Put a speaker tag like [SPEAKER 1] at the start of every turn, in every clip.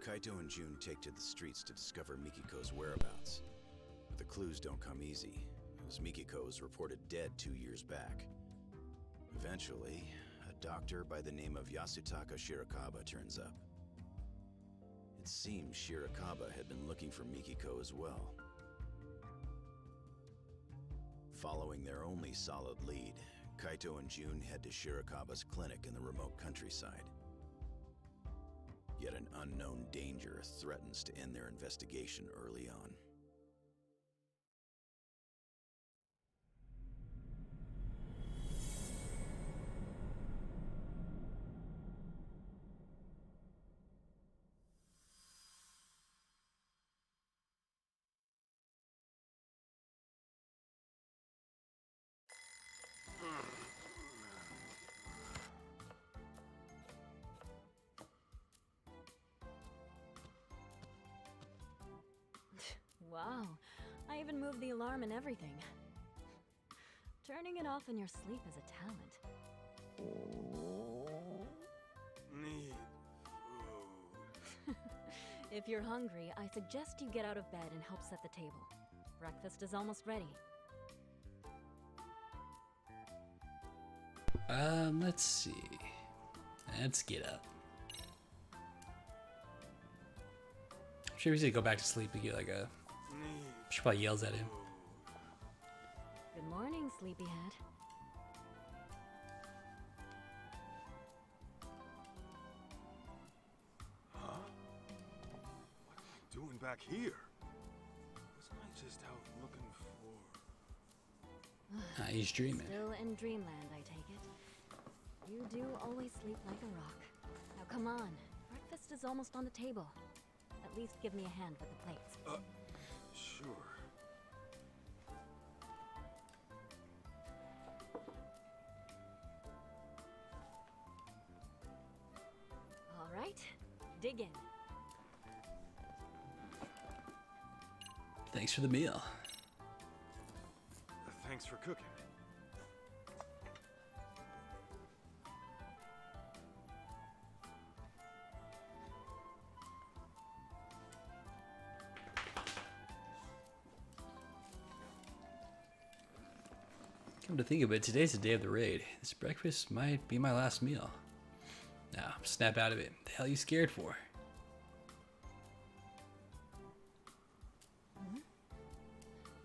[SPEAKER 1] Kaito and June take to the streets to discover Mikiko's whereabouts. But the clues don't come easy, as Mikiko was reported dead 2 years back. Eventually, a doctor by the name of Yasutaka Shirakawa turns up. It seems Shirakawa had been looking for Mikiko as well. Following their only solid lead, Kaito and June head to Shirakawa's clinic in the remote countryside. Yet an unknown danger threatens to end their investigation early on.
[SPEAKER 2] Wow, I even moved the alarm and everything. Turning it off in your sleep is a talent.
[SPEAKER 3] Need food.
[SPEAKER 2] If you're hungry, I suggest you get out of bed and help set the table. Breakfast is almost ready.
[SPEAKER 4] Let's see. Let's get up. I'm sure we should go back to sleep and get like a... She probably yells at him.
[SPEAKER 2] Good morning, sleepyhead.
[SPEAKER 3] Huh? What am I doing back here? Wasn't I just out looking for...
[SPEAKER 4] He's dreaming.
[SPEAKER 2] Still in dreamland, I take it. You do always sleep like a rock. Now come on, breakfast is almost on the table. At least give me a hand with the plates.
[SPEAKER 3] Sure.
[SPEAKER 2] All right, dig in.
[SPEAKER 4] Thanks for the meal.
[SPEAKER 3] Thanks for cooking.
[SPEAKER 4] Come to think of it, today's the day of the raid. This breakfast might be my last meal. Now, snap out of it. The hell are you scared for?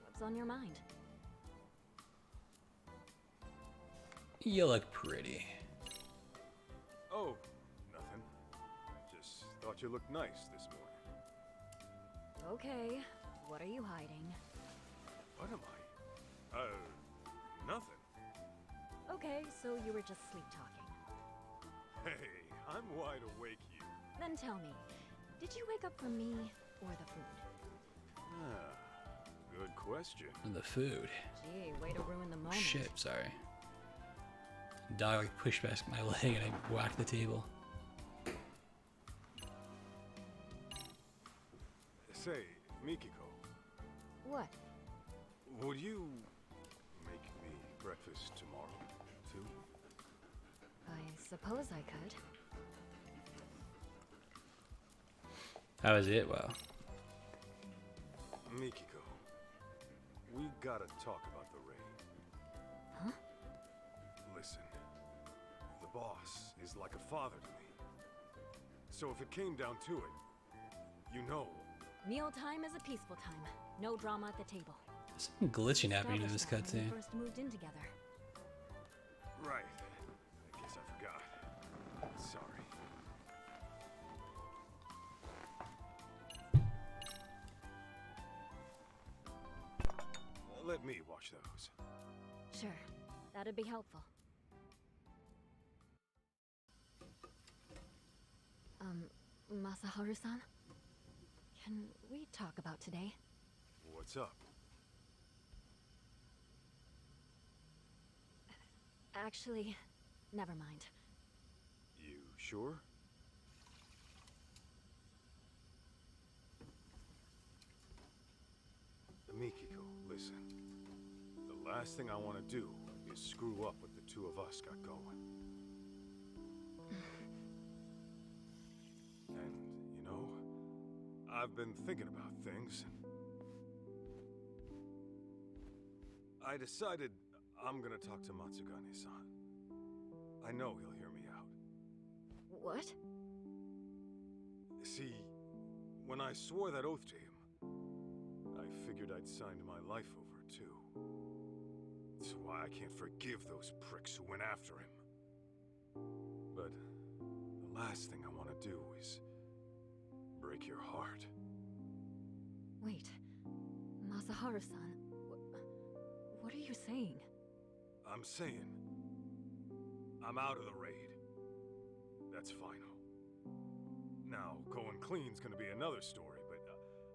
[SPEAKER 2] What's on your mind?
[SPEAKER 4] You look pretty.
[SPEAKER 3] Oh, nothing. Just thought you looked nice this morning.
[SPEAKER 2] Okay, what are you hiding?
[SPEAKER 3] What am I? Nothing.
[SPEAKER 2] Okay, so you were just sleep talking.
[SPEAKER 3] Hey, I'm wide awake, you.
[SPEAKER 2] Then tell me, did you wake up for me or the food?
[SPEAKER 3] Good question.
[SPEAKER 4] And the food.
[SPEAKER 2] Gee, way to ruin the moment.
[SPEAKER 4] Shit, sorry. Dog like pushed past my leg and I whacked the table.
[SPEAKER 3] Say, Mikiko,
[SPEAKER 2] What?
[SPEAKER 3] would you make me breakfast tomorrow, too?
[SPEAKER 2] I suppose I could.
[SPEAKER 4] How is it? Well,
[SPEAKER 3] Mikiko, we gotta talk about the raid.
[SPEAKER 2] Huh?
[SPEAKER 3] Listen, the boss is like a father to me. So if it came down to it, you know.
[SPEAKER 2] Mealtime is a peaceful time. No drama at the table.
[SPEAKER 4] there's something glitching happening in this
[SPEAKER 2] Established that when
[SPEAKER 4] cutscene.
[SPEAKER 2] we first moved in together.
[SPEAKER 3] Right. I guess I forgot. Sorry. Let me wash those.
[SPEAKER 2] Sure, that'd be helpful. Masaharu-san? Can we talk about today?
[SPEAKER 3] What's up?
[SPEAKER 2] Actually, never mind.
[SPEAKER 3] You sure? Mikiko, listen. The last thing I want to do is screw up what the two of us got going. And, you know, I've been thinking about things. I decided I'm gonna talk to Matsugane-san. I know he'll hear me out.
[SPEAKER 2] What?
[SPEAKER 3] See, when I swore that oath to him, I figured I'd signed my life over it too. That's why I can't forgive those pricks who went after him. But the last thing I want to do is break your heart.
[SPEAKER 2] Wait. Masaharu-san. What are you saying?
[SPEAKER 3] I'm saying, I'm out of the raid. That's final. Now, going clean's gonna be another story, but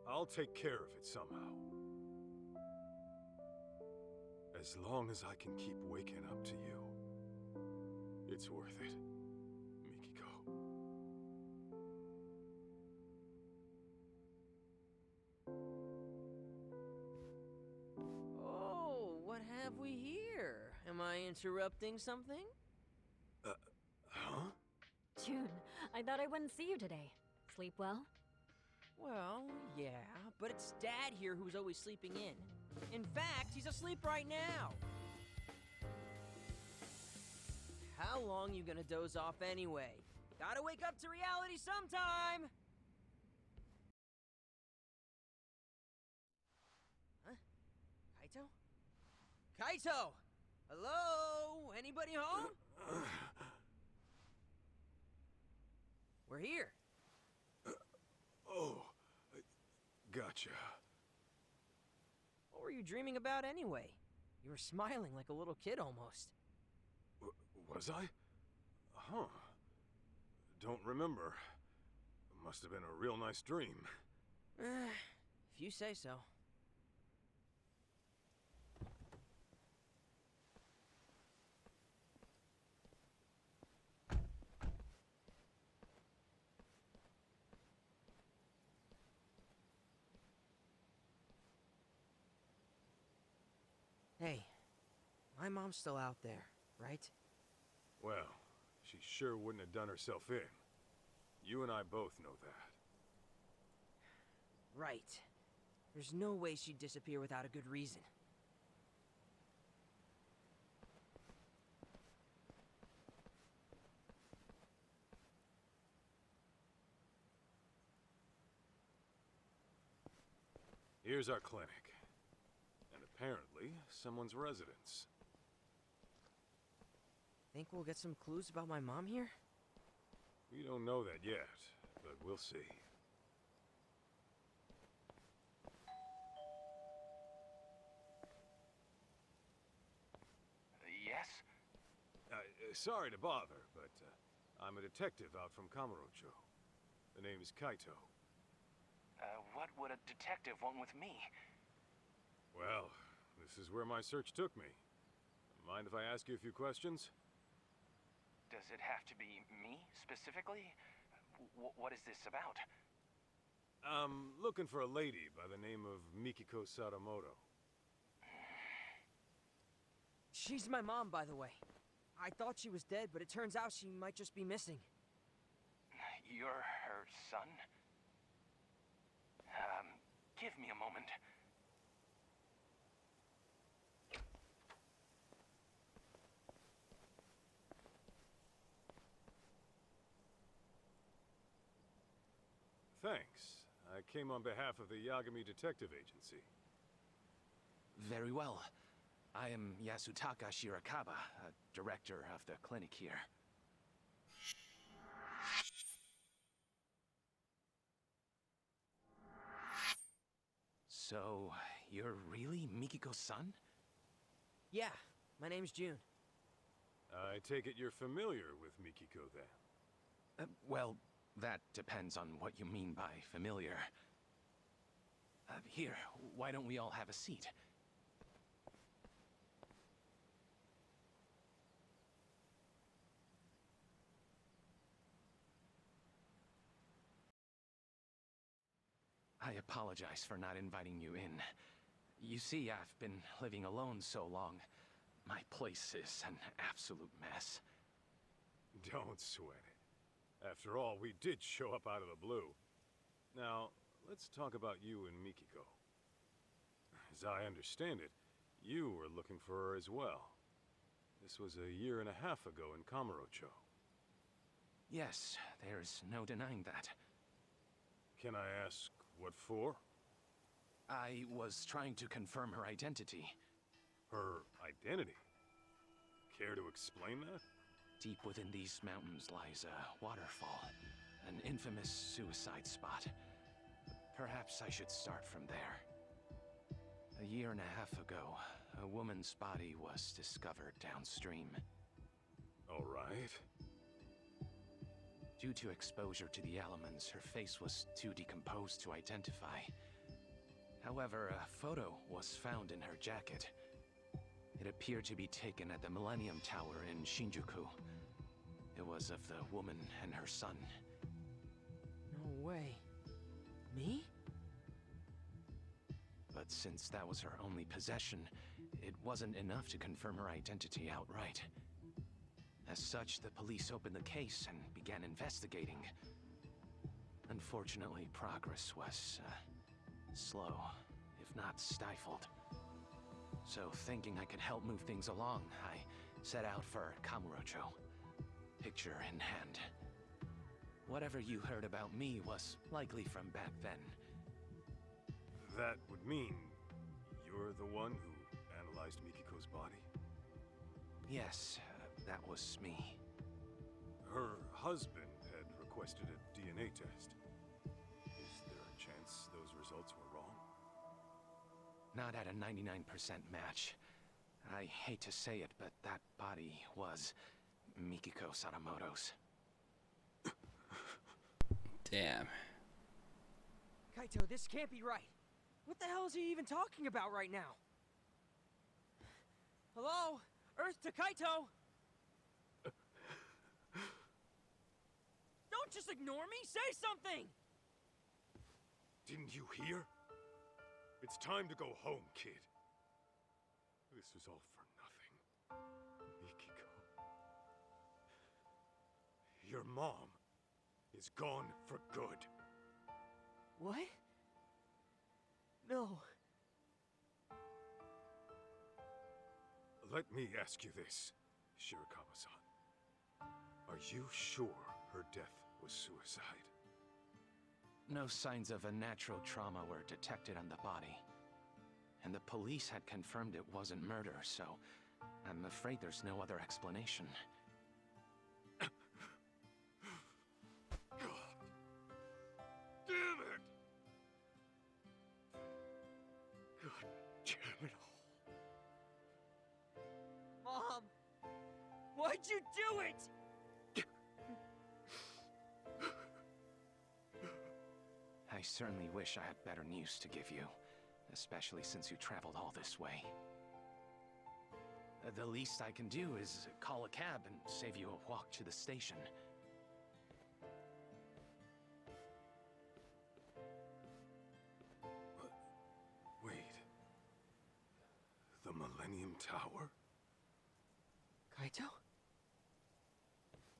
[SPEAKER 3] I'll take care of it somehow. As long as I can keep waking up to you, it's worth it, Mikiko.
[SPEAKER 5] Oh, what have we here? Am I interrupting something?
[SPEAKER 3] Huh?
[SPEAKER 2] June, I thought I wouldn't see you today. Sleep well?
[SPEAKER 5] Well, yeah, but it's Dad here who's always sleeping in. In fact, he's asleep right now. How long you gonna doze off anyway? Gotta wake up to reality sometime! Huh? Kaito? Kaito! Hello? Anybody home? We're here.
[SPEAKER 3] Oh, gotcha.
[SPEAKER 5] What were you dreaming about anyway? You were smiling like a little kid almost.
[SPEAKER 3] Was I? Huh. Don't remember. Must have been a real nice dream.
[SPEAKER 5] If you say so. Hey, my mom's still out there, right?
[SPEAKER 3] Well, she sure wouldn't have done herself in. You and I both know that.
[SPEAKER 5] Right. There's no way she'd disappear without a good reason.
[SPEAKER 3] Here's our clinic. And apparently, someone's residence.
[SPEAKER 5] Think we'll get some clues about my mom here?
[SPEAKER 3] We don't know that yet, but we'll see.
[SPEAKER 1] Yes?
[SPEAKER 3] Sorry to bother, but I'm a detective out from Kamurocho. The name is Kaito.
[SPEAKER 1] What would a detective want with me?
[SPEAKER 3] Well, this is where my search took me. Mind if I ask you a few questions?
[SPEAKER 1] Does it have to be me, specifically? What is this about?
[SPEAKER 3] I'm looking for a lady by the name of Mikiko Sadamoto.
[SPEAKER 5] She's my mom, by the way. I thought she was dead, but it turns out she might just be missing.
[SPEAKER 1] You're her son? Give me a moment.
[SPEAKER 3] Thanks. I came on behalf of the Yagami Detective Agency.
[SPEAKER 6] Very well. I am Yasutaka Shirakawa, director of the clinic here. So, you're really Mikiko's son?
[SPEAKER 5] Yeah, my name's June.
[SPEAKER 3] I take it you're familiar with Mikiko then?
[SPEAKER 6] Well, that depends on what you mean by familiar. Here, why don't we all have a seat? I apologize for not inviting you in. You see, I've been living alone so long. My place is an absolute mess.
[SPEAKER 3] Don't sweat it. After all, we did show up out of the blue. Now, let's talk about you and Mikiko. As I understand it, you were looking for her as well. This was a year and a half ago in Kamurocho.
[SPEAKER 6] Yes, there's no denying that.
[SPEAKER 3] Can I ask what for?
[SPEAKER 6] I was trying to confirm her identity.
[SPEAKER 3] Her identity? Care to explain that?
[SPEAKER 6] Deep within these mountains lies a waterfall, an infamous suicide spot. Perhaps I should start from there. A year and a half ago, a woman's body was discovered downstream.
[SPEAKER 3] All right.
[SPEAKER 6] Due to exposure to the elements, her face was too decomposed to identify. However, a photo was found in her jacket. It appeared to be taken at the Millennium Tower in Shinjuku. It was of the woman and her son.
[SPEAKER 5] No way. Me?
[SPEAKER 6] But since that was her only possession, it wasn't enough to confirm her identity outright. As such, the police opened the case and began investigating. Unfortunately, progress was slow, if not stifled. So, thinking I could help move things along, I set out for Kamurocho, picture in hand. Whatever you heard about me was likely from back then.
[SPEAKER 3] That would mean you're the one who analyzed Mikiko's body?
[SPEAKER 6] Yes, that was me.
[SPEAKER 3] Her husband had requested a DNA test. Is there a chance those results were wrong?
[SPEAKER 6] Not at a 99% match. I hate to say it, but that body was Mikiko Sadamoto's.
[SPEAKER 4] Damn.
[SPEAKER 5] Kaito, this can't be right. What the hell is he even talking about right now? Hello? Earth to Kaito? Don't just ignore me! Say something!
[SPEAKER 3] Didn't you hear? It's time to go home, kid. This was all for nothing. Mikiko. Your mom is gone for good.
[SPEAKER 5] What? No.
[SPEAKER 3] Let me ask you this, Shirakawa-san. Are you sure her death was suicide?
[SPEAKER 6] No signs of a natural trauma were detected on the body. And the police had confirmed it wasn't murder, so I'm afraid there's no other explanation.
[SPEAKER 3] Damn it! God damn it all.
[SPEAKER 5] Mom! Why'd you do it?
[SPEAKER 6] I certainly wish I had better news to give you, especially since you traveled all this way. The least I can do is call a cab and save you a walk to the station.
[SPEAKER 3] Wait. The Millennium Tower?
[SPEAKER 5] Kaito?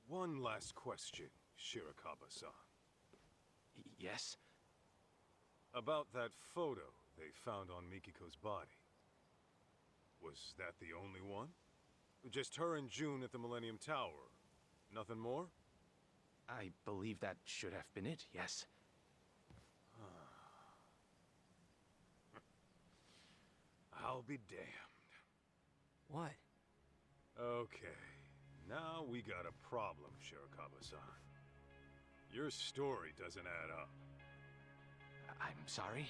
[SPEAKER 3] One last question, Shirakawa-san.
[SPEAKER 6] Yes?
[SPEAKER 3] About that photo they found on Mikiko's body. Was that the only one? Just her and June at the Millennium Tower? Nothing more?
[SPEAKER 6] I believe that should have been it, yes.
[SPEAKER 3] I'll be damned.
[SPEAKER 5] What?
[SPEAKER 3] Okay, now we got a problem, Shirakawa-san. Your story doesn't add up.
[SPEAKER 6] I'm sorry?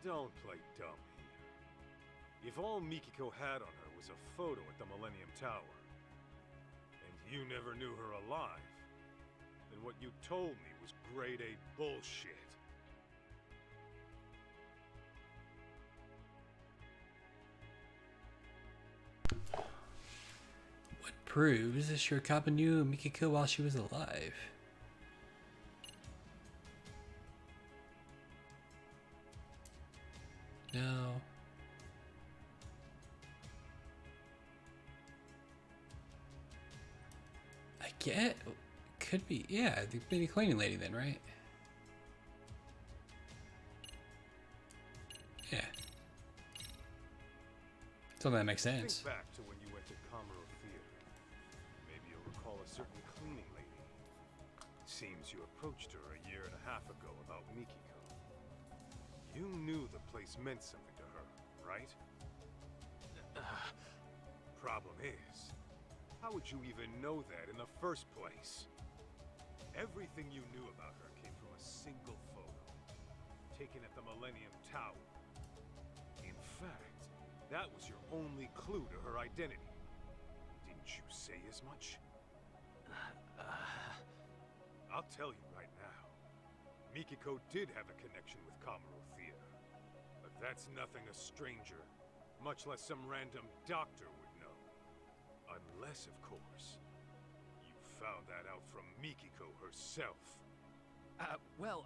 [SPEAKER 3] Don't play dumb here. If all Mikiko had on her was a photo at the Millennium Tower, and you never knew her alive, then what you told me was grade A bullshit.
[SPEAKER 4] What proves that Shirakawa knew Mikiko while she was alive? No. I get. Could be. Yeah, the cleaning lady then, right? Something that makes sense.
[SPEAKER 3] Think back to when you went to Kamuro Theater. Maybe you'll recall a certain cleaning lady. Seems you approached her a year and a half ago about Mikiko. You knew the place meant something to her, right? Problem is, how would you even know that in the first place? Everything you knew about her came from a single photo, taken at the Millennium Tower. In fact, that was your only clue to her identity. Didn't you say as much? I'll tell you right now. Mikiko did have a connection with Kamuro Theater. But that's nothing a stranger, much less some random doctor would know. Unless, of course, you found that out from Mikiko herself.
[SPEAKER 6] Well,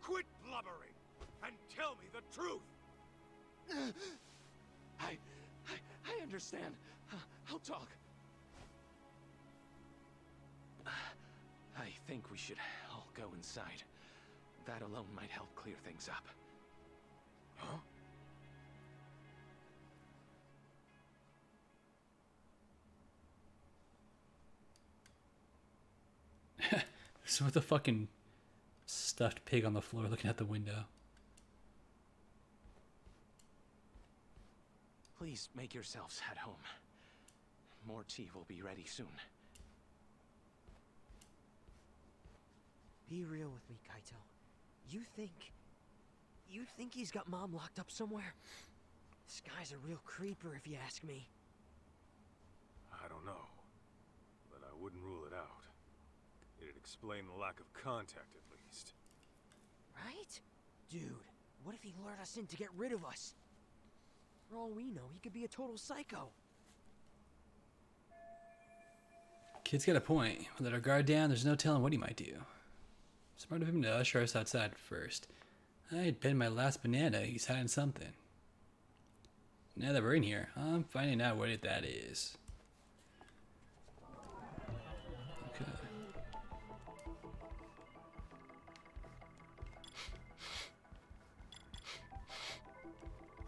[SPEAKER 3] Quit blubbering and tell me the truth!
[SPEAKER 6] I understand. I'll talk. I think we should all go inside. That alone might help clear things up.
[SPEAKER 3] Huh?
[SPEAKER 4] So with the fucking stuffed pig on the floor looking out the window.
[SPEAKER 6] Please make yourselves at home. More tea will be ready soon.
[SPEAKER 5] Be real with me, Kaito. You think he's got Mom locked up somewhere? This guy's a real creeper, if you ask me.
[SPEAKER 3] I don't know, but I wouldn't rule it out. It'd explain the lack of contact, at least.
[SPEAKER 5] Right? Dude, what if he lured us in to get rid of us? For all we know, he could be a total psycho.
[SPEAKER 4] Kid's got a point. We let our guard down, there's no telling what he might do. Smart of him to usher us outside first. I'd bet my last banana he's hiding something. Now that we're in here, I'm finding out what that is. Okay.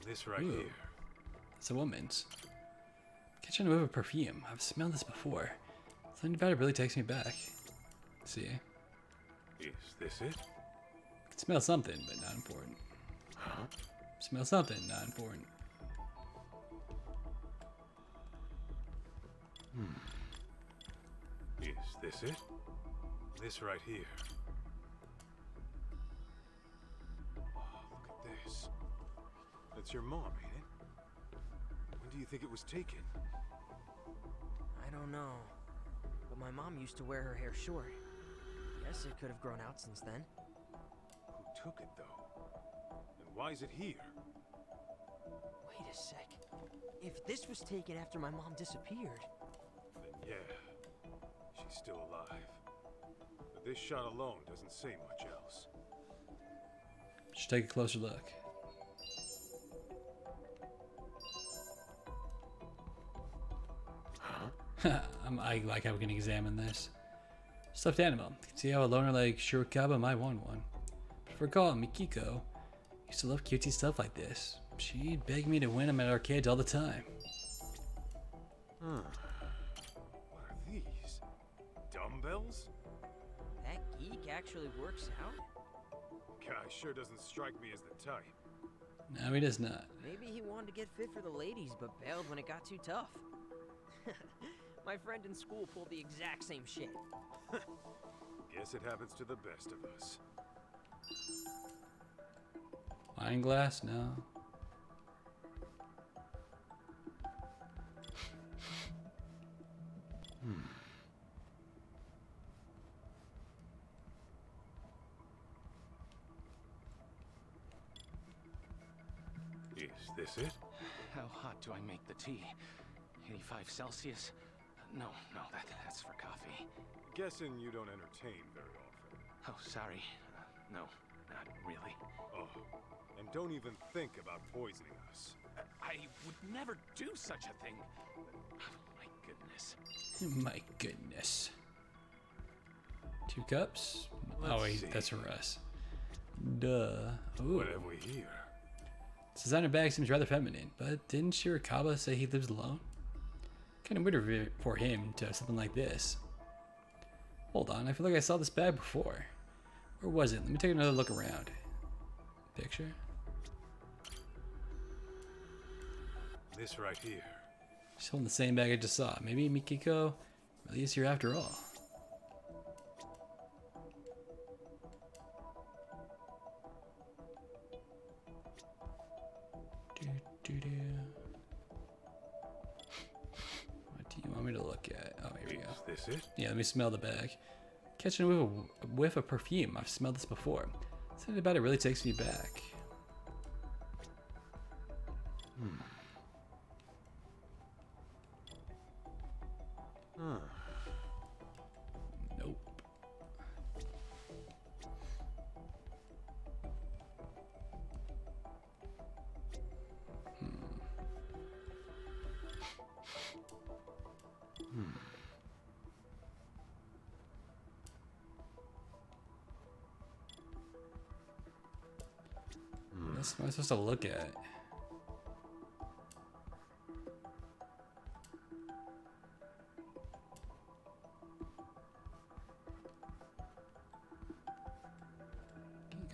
[SPEAKER 3] This right
[SPEAKER 4] Ooh.
[SPEAKER 3] here.
[SPEAKER 4] It's a woman's. Catching a whiff of perfume. I've smelled this before. Something about it really takes me back. See?
[SPEAKER 3] Is this it?
[SPEAKER 4] Can smell something, but not important.
[SPEAKER 3] Huh?
[SPEAKER 4] Smell something, not important.
[SPEAKER 3] Is this it? This right here. Oh, look at this. That's your mom, ain't it? When do you think it was taken?
[SPEAKER 5] I don't know. But my mom used to wear her hair short. Guess it could have grown out since then.
[SPEAKER 3] Who took it, though? And why is it here?
[SPEAKER 5] Wait a sec. If this was taken after my mom disappeared...
[SPEAKER 3] Then yeah, she's still alive. But this shot alone doesn't say much else.
[SPEAKER 4] Should take a closer look. I like how we can examine this. Stuffed animal. You can see how a loner like Shirokaba might want one. But if I recall, Mikiko used to love cutesy stuff like this. She'd beg me to win them at arcades all the time.
[SPEAKER 3] Huh. What are these? Dumbbells?
[SPEAKER 5] That geek actually works out?
[SPEAKER 3] Guy sure doesn't strike me as the type.
[SPEAKER 4] No, he does not.
[SPEAKER 5] Maybe he wanted to get fit for the ladies, but bailed when it got too tough. My friend in school pulled the exact same shit.
[SPEAKER 3] Guess it happens to the best of us.
[SPEAKER 4] Wine glass? No.
[SPEAKER 3] Is this it?
[SPEAKER 6] How hot do I make the tea? 85 Celsius? No, that's for coffee.
[SPEAKER 3] Guessing you don't entertain very often.
[SPEAKER 6] Oh, sorry. No, not really.
[SPEAKER 3] Oh, and don't even think about poisoning us.
[SPEAKER 6] I would never do such a thing. My goodness.
[SPEAKER 4] My goodness. 2 cups?
[SPEAKER 3] Let's
[SPEAKER 4] oh wait,
[SPEAKER 3] see.
[SPEAKER 4] that's for us. Duh. Ooh.
[SPEAKER 3] What have we here?
[SPEAKER 4] This designer bag seems rather feminine, but didn't Shirakawa say he lives alone? Kind of weird for him to have something like this. Hold on, I feel like I saw this bag before. Where was it? Let me take another look around. Picture?
[SPEAKER 3] This right here.
[SPEAKER 4] She's holding the same bag I just saw. Maybe Mikiko really is here after all. What do you want me to look at? Oh, here we go.
[SPEAKER 3] Is this it?
[SPEAKER 4] Yeah, let me smell the bag. Catching a whiff of perfume. I've smelled this before. Something about it really takes me back. Nope. What am I supposed to look at?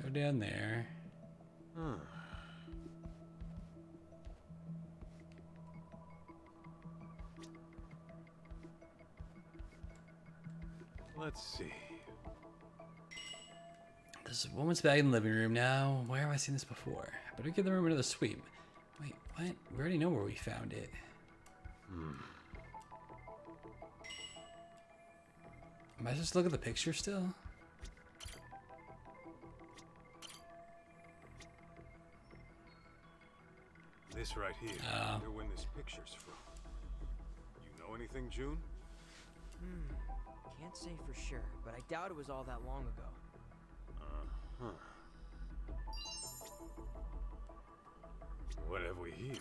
[SPEAKER 4] Go down there.
[SPEAKER 3] Let's see.
[SPEAKER 4] There's a woman's bag in the living room now. Where have I seen this before? I better give the room another sweep. Wait, what? We already know where we found it. Am I supposed to look at the picture still?
[SPEAKER 3] This right here.
[SPEAKER 4] Oh.
[SPEAKER 3] Wonder when this picture's from. You know anything, June?
[SPEAKER 5] Can't say for sure, but I doubt it was all that long ago.
[SPEAKER 3] What have we here?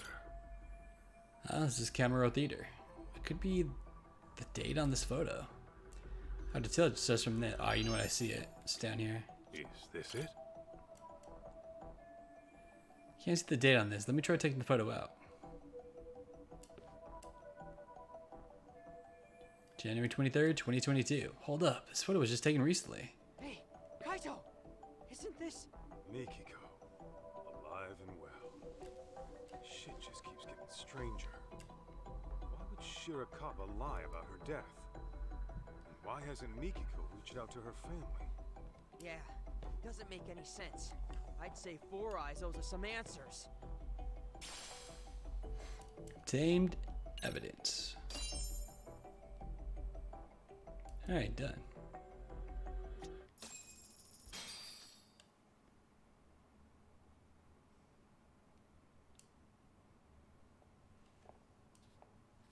[SPEAKER 4] This is Camaro Theater. It could be the date on this photo. Hard to tell just from that. Oh, you know what? I see it. It's down here.
[SPEAKER 3] Is this it?
[SPEAKER 4] Can't see the date on this. Let me try taking the photo out. January 23rd, 2022. Hold up. This photo was just taken recently.
[SPEAKER 5] Hey, Kaito! Isn't this...
[SPEAKER 3] Mikiko. Alive and well. Shit just keeps getting stranger. Why would Shirakawa lie about her death? And why hasn't Mikiko reached out to her family?
[SPEAKER 5] Yeah, doesn't make any sense. I'd say Four Eyes owes us some answers.
[SPEAKER 4] Obtained evidence. Alright, done.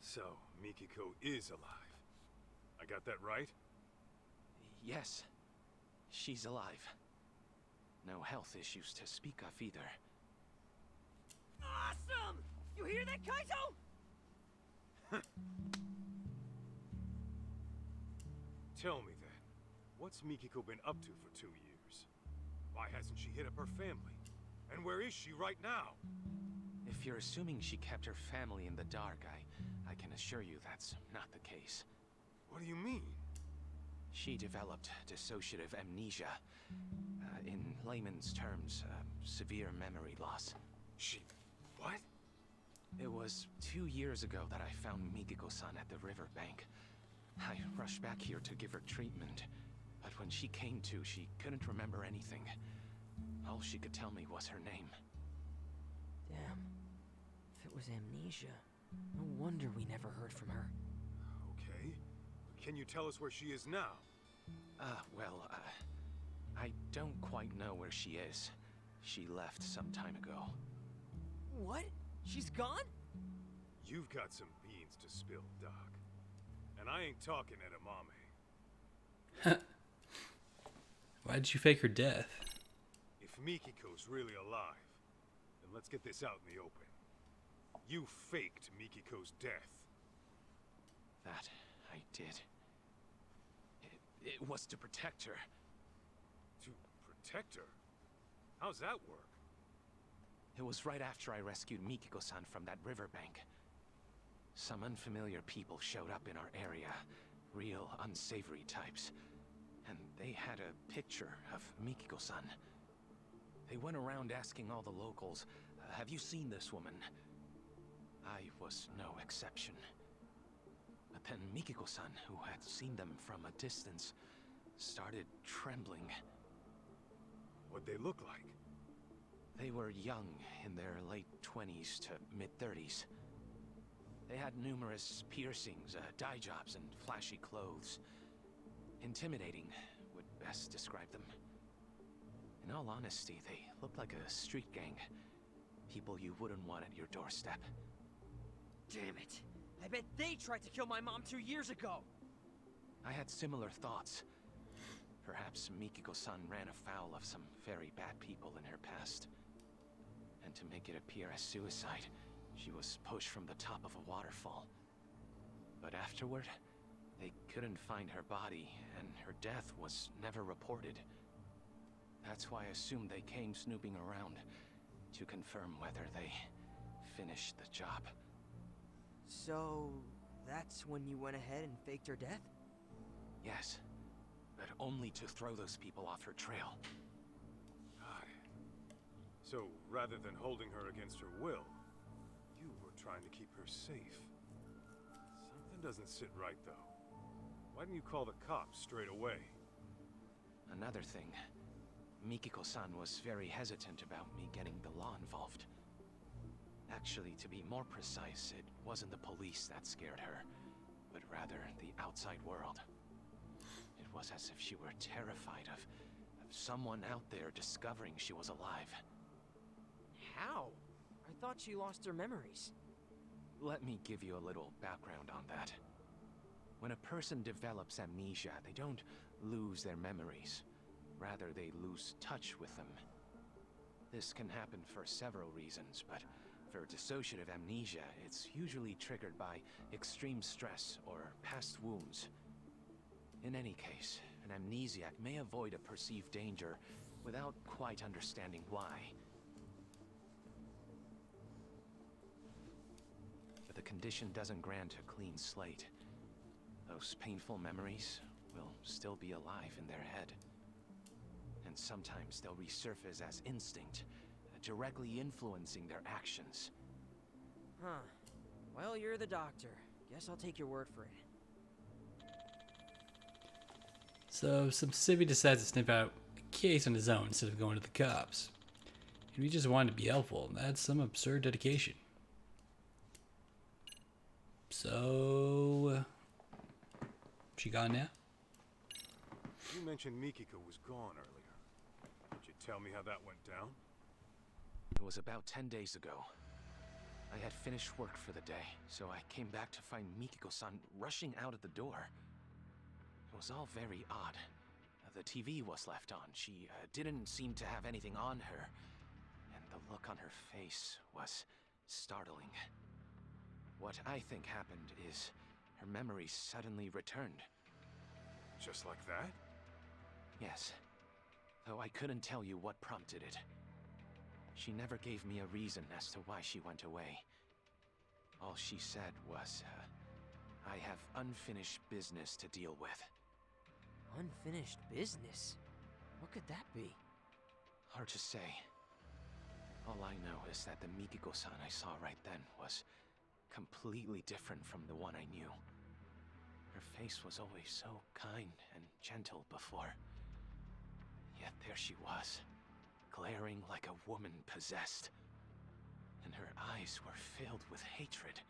[SPEAKER 3] So, Mikiko is alive. I got that right?
[SPEAKER 6] Yes, she's alive. No health issues to speak of either.
[SPEAKER 5] Awesome! You hear that, Kaito?
[SPEAKER 3] Tell me then, what's Mikiko been up to for 2 years? Why hasn't she hit up her family? And where is she right now?
[SPEAKER 6] If you're assuming she kept her family in the dark, I can assure you that's not the case.
[SPEAKER 3] What do you mean?
[SPEAKER 6] She developed dissociative amnesia. In layman's terms, severe memory loss.
[SPEAKER 3] She... what?
[SPEAKER 6] It was 2 years ago that I found Mikiko-san at the riverbank. I rushed back here to give her treatment, but when she came to, she couldn't remember anything. All she could tell me was her name.
[SPEAKER 5] Damn. If it was amnesia, no wonder we never heard from her.
[SPEAKER 3] Okay. Can you tell us where she is now?
[SPEAKER 6] I don't quite know where she is. She left some time ago.
[SPEAKER 5] What? She's gone?
[SPEAKER 3] You've got some beans to spill, Doc. And I ain't talking edamame.
[SPEAKER 4] Why'd you fake her death?
[SPEAKER 3] If Mikiko's really alive, then let's get this out in the open. You faked Mikiko's death.
[SPEAKER 6] That I did. It was to protect her.
[SPEAKER 3] To protect her? How's that work?
[SPEAKER 6] It was right after I rescued Mikiko-san from that riverbank. Some unfamiliar people showed up in our area. Real unsavory types. And they had a picture of Mikiko-san. They went around asking all the locals, have you seen this woman? I was no exception. But then Mikiko-san, who had seen them from a distance, started trembling.
[SPEAKER 3] What'd they look like?
[SPEAKER 6] They were young, in their late 20s to mid-30s. They had numerous piercings, dye jobs, and flashy clothes. Intimidating would best describe them. In all honesty, they looked like a street gang. People you wouldn't want at your doorstep.
[SPEAKER 5] Damn it! I bet they tried to kill my mom 2 years ago!
[SPEAKER 6] I had similar thoughts. Perhaps Mikiko-san ran afoul of some very bad people in her past. And to make it appear as suicide, she was pushed from the top of a waterfall. But afterward, they couldn't find her body, and her death was never reported. That's why I assumed they came snooping around to confirm whether they finished the job.
[SPEAKER 5] So, that's when you went ahead and faked her death?
[SPEAKER 6] Yes, but only to throw those people off her trail.
[SPEAKER 3] God. So, rather than holding her against her will, you were trying to keep her safe. Something doesn't sit right, though. Why didn't you call the cops straight away?
[SPEAKER 6] Another thing, Mikiko-san was very hesitant about me getting the law involved. Actually, to be more precise, it wasn't the police that scared her, but rather the outside world. It was as if she were terrified of someone out there discovering she was alive.
[SPEAKER 5] How? I thought she lost her memories.
[SPEAKER 6] Let me give you a little background on that. When a person develops amnesia, they don't lose their memories. Rather, they lose touch with them. This can happen for several reasons, but for dissociative amnesia, it's usually triggered by extreme stress or past wounds. In any case, an amnesiac may avoid a perceived danger without quite understanding why. But the condition doesn't grant a clean slate. Those painful memories will still be alive in their head. And sometimes they'll resurface as instinct, directly influencing their actions.
[SPEAKER 5] Huh. Well, you're the doctor. Guess I'll take your word for it.
[SPEAKER 4] So, some civvy decides to sniff out a case on his own instead of going to the cops. And he just wanted to be helpful. That's some absurd dedication. So, she gone now?
[SPEAKER 3] You mentioned Mikiko was gone earlier. Could you tell me how that went down?
[SPEAKER 6] It was about 10 days ago. I had finished work for the day, so I came back to find Mikiko-san rushing out of the door. It was all very odd. The TV was left on. She didn't seem to have anything on her. And the look on her face was startling. What I think happened is her memory suddenly returned.
[SPEAKER 3] Just like that?
[SPEAKER 6] Yes. Though I couldn't tell you what prompted it. She never gave me a reason as to why she went away. All she said was, I have unfinished business to deal with.
[SPEAKER 5] Unfinished business? What could that be?
[SPEAKER 6] Hard to say. All I know is that the Mikiko-san I saw right then was completely different from the one I knew. Her face was always so kind and gentle before. Yet there she was, glaring like a woman possessed. And her eyes were filled with hatred.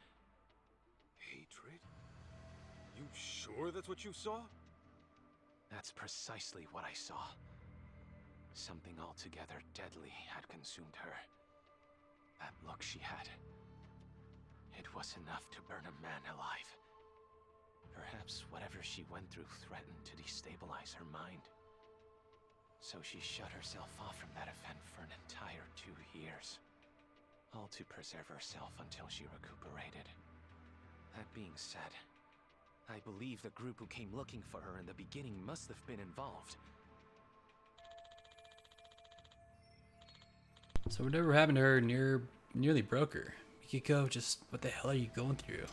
[SPEAKER 3] Hatred? You sure that's what you saw?
[SPEAKER 6] That's precisely what I saw. Something altogether deadly had consumed her. That look she had. It was enough to burn a man alive. Perhaps whatever she went through threatened to destabilize her mind. So she shut herself off from that event for an entire 2 years. All to preserve herself until she recuperated. That being said, I believe the group who came looking for her in the beginning must have been involved.
[SPEAKER 4] So whatever happened to her nearly broke her. Mikiko, just what the hell are you going through?